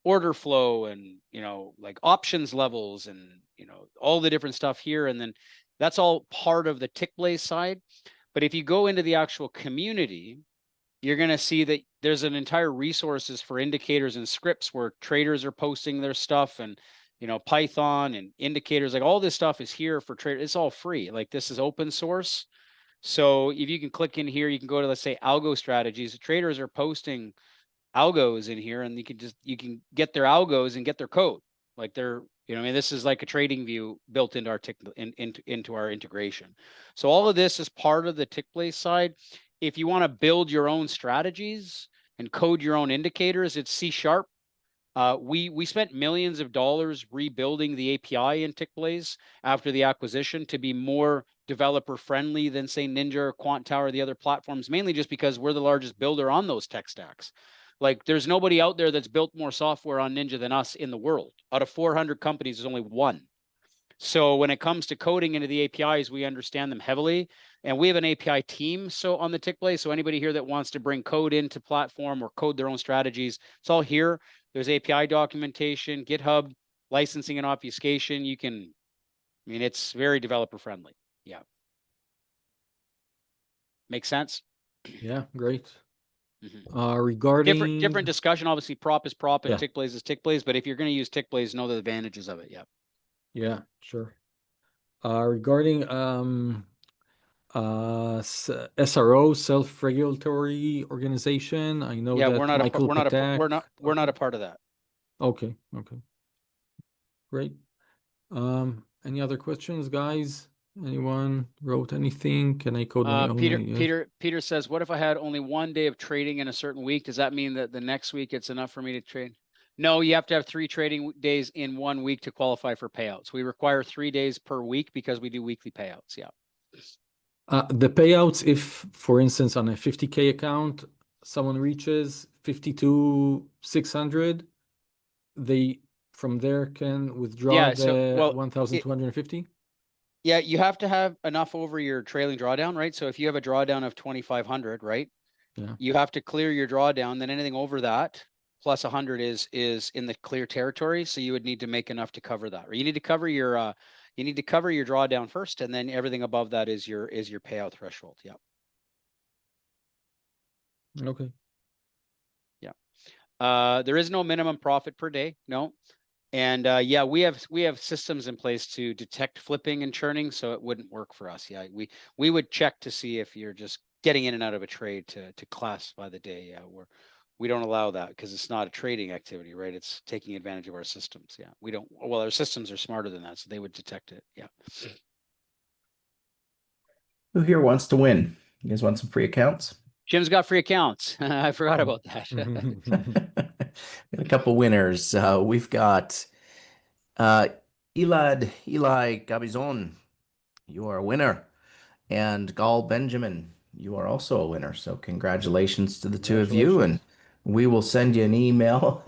order flow and, you know, like options levels and, you know, all the different stuff here. And then that's all part of the TickBlaze side. But if you go into the actual community, you're going to see that there's an entire resources for indicators and scripts where traders are posting their stuff, and, you know, Python and indicators, like all this stuff is here for traders. It's all free. Like this is open source. So if you can click in here, you can go to, let's say, algo strategies. The traders are posting algos in here, and you can get their algos and get their code. Like they're, you know, I mean, this is like a trading view built into our into our integration. So all of this is part of the TickBlaze side. If you want to build your own strategies and code your own indicators, it's C#. We spent millions of dollars rebuilding the API in TickBlaze after the acquisition to be more developer friendly than, say, Ninja or Quant Tower or the other platforms, mainly just because we're the largest builder on those tech stacks. Like there's nobody out there that's built more software on Ninja than us in the world. Out of 400 companies, there's only one. So when it comes to coding into the APIs, we understand them heavily. And we have an API team so on the TickBlaze. So anybody here that wants to bring code into platform or code their own strategies, it's all here. There's API documentation, GitHub, licensing and obfuscation. You can, I mean, it's very developer friendly. Yeah. Make sense? Yeah, great. Regarding different discussion. Obviously, prop is prop and Yeah. TickBlaze is TickBlaze. But if you're going to use TickBlaze, know the advantages of it. Yeah. Yeah, sure. Regarding SRO, self-regulatory organization, I know Yeah, that we're not Michael Patek. we're not a part of that. Okay, great. Any other questions, guys? Anyone wrote anything? Can I code my own? Peter says, what if I had only one day of trading in a certain week? Does that mean that the next week it's enough for me to trade? No, you have to have 3 trading days in 1 week to qualify for payouts. We require 3 days per week because we do weekly payouts. Yeah. The payouts, if, for instance, on a 50K account, someone reaches 52,600, they from there can withdraw the 1,250. Yeah, you have to have enough over your trailing drawdown, right? So if you have a drawdown of 2,500, right? Yeah. You have to clear your drawdown. Then anything over that plus 100 is in the clear territory. So you would need to make enough to cover that. Or you need to cover your drawdown first, and then everything above that is your payout threshold. Yeah. Okay. Yeah. There is no minimum profit per day. No. And yeah, we have systems in place to detect flipping and churning, so it wouldn't work for us. Yeah, we would check to see if you're just getting in and out of a trade to classify the day. Yeah, we don't allow that because it's not a trading activity, right? It's taking advantage of our systems. Yeah, we don't. Well, our systems are smarter than that, so they would detect it. Yeah. Who here wants to win? You guys want some free accounts? Jim's got free accounts. I forgot about that. A couple winners. We've got Eli Gabizon. You are a winner. And Gal Benjamin, you are also a winner. So congratulations to the two of you. And we will send you an email.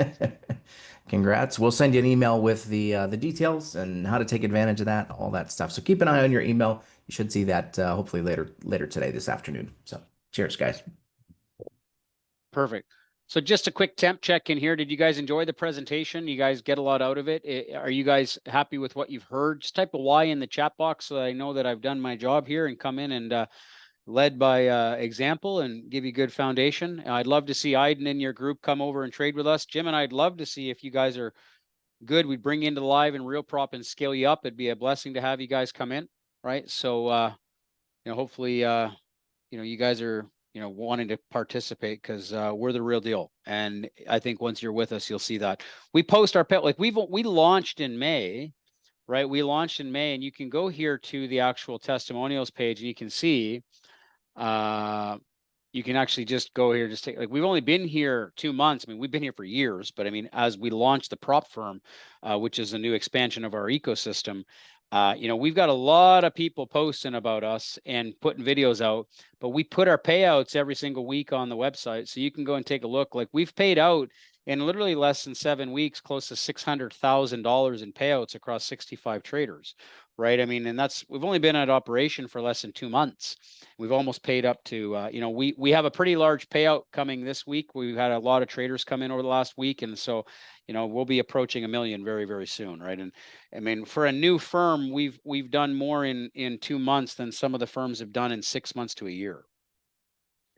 Congrats. We'll send you an email with the details and how to take advantage of that, all that stuff. So keep an eye on your email. You should see that hopefully later today, this afternoon. So cheers, guys. Perfect. So just a quick temp check in here. Did you guys enjoy the presentation? You guys get a lot out of it? Are you guys happy with what you've heard? Just type a Y in the chat box so that I know that I've done my job here and come in and led by example and give you good foundation. I'd love to see Aiden in your group come over and trade with us. Jim and I'd love to see if you guys are good. We'd bring you into the live and real prop and scale you up. It'd be a blessing to have you guys come in, right? So hopefully, you guys are, wanting to participate, because we're the real deal. And I think once you're with us, you'll see that. We post our pet, like we launched in May, right? We launched in May, and you can go here to the actual testimonials page, and you can see, you can actually just go here, just take, like, we've only been here 2 months. I mean, we've been here for years, but I mean, as we launched the prop firm, which is a new expansion of our ecosystem, we've got a lot of people posting about us and putting videos out, but we put our payouts every single week on the website. So you can go and take a look. Like, we've paid out in literally less than 7 weeks, close to $600,000 in payouts across 65 traders, right? I mean, and we've only been at operation for less than 2 months. We've almost paid up to, we have a pretty large payout coming this week. We've had a lot of traders come in over the last week. And so, we'll be approaching $1 million very, very soon, right? And I mean, for a new firm, we've done more in 2 months than some of the firms have done in 6 months to a year.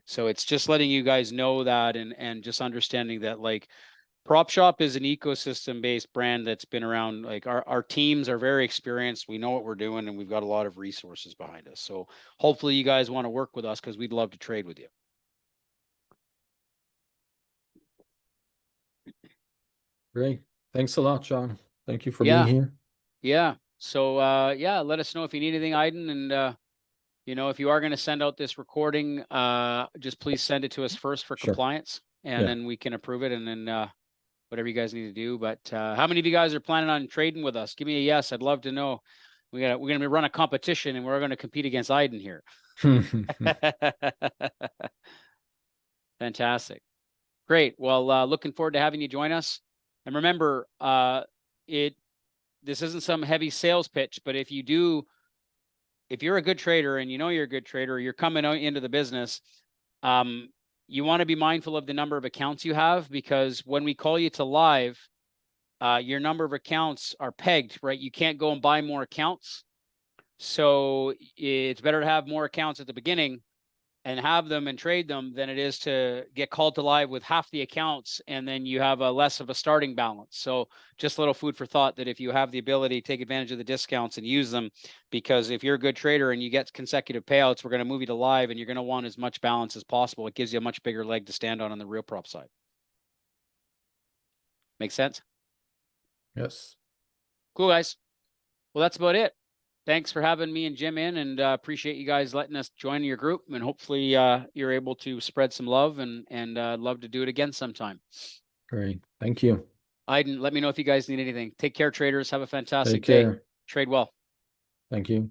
So it's just letting you guys know that, and just understanding that, like, PropShop is an ecosystem-based brand that's been around. Like, our teams are very experienced. We know what we're doing, and we've got a lot of resources behind us. So hopefully you guys want to work with us, because we'd love to trade with you. Great. Thanks a lot, Sean. Thank you for being here. Yeah. So, let us know if you need anything, Aiden. And, if you are going to send out this recording, just please send it to us first for compliance, and then we can approve it. And then, whatever you guys need to do. But how many of you guys are planning on trading with us? Give me a yes. I'd love to know. We're going to run a competition, and we're going to compete against Aiden here. Fantastic. Great. Well, looking forward to having you join us. And remember, this isn't some heavy sales pitch, but if you're a good trader, and you're a good trader, you're coming out into the business, you want to be mindful of the number of accounts you have, because when we call you to live, your number of accounts are pegged, right? You can't go and buy more accounts. So it's better to have more accounts at the beginning and have them and trade them than it is to get called to live with half the accounts, and then you have a less of a starting balance. So just a little food for thought, that if you have the ability, take advantage of the discounts and use them, because if you're a good trader and you get consecutive payouts, we're going to move you to live, and you're going to want as much balance as possible. It gives you a much bigger leg to stand on the real prop side. Make sense? Yes. Cool, guys. Well, that's about it. Thanks for having me and Jim in, and appreciate you guys letting us join your group. And hopefully you're able to spread some love, and love to do it again sometime. Great. Thank you. Aiden, let me know if you guys need anything. Take care, traders. Have a fantastic Take care. day. Trade well. Thank you.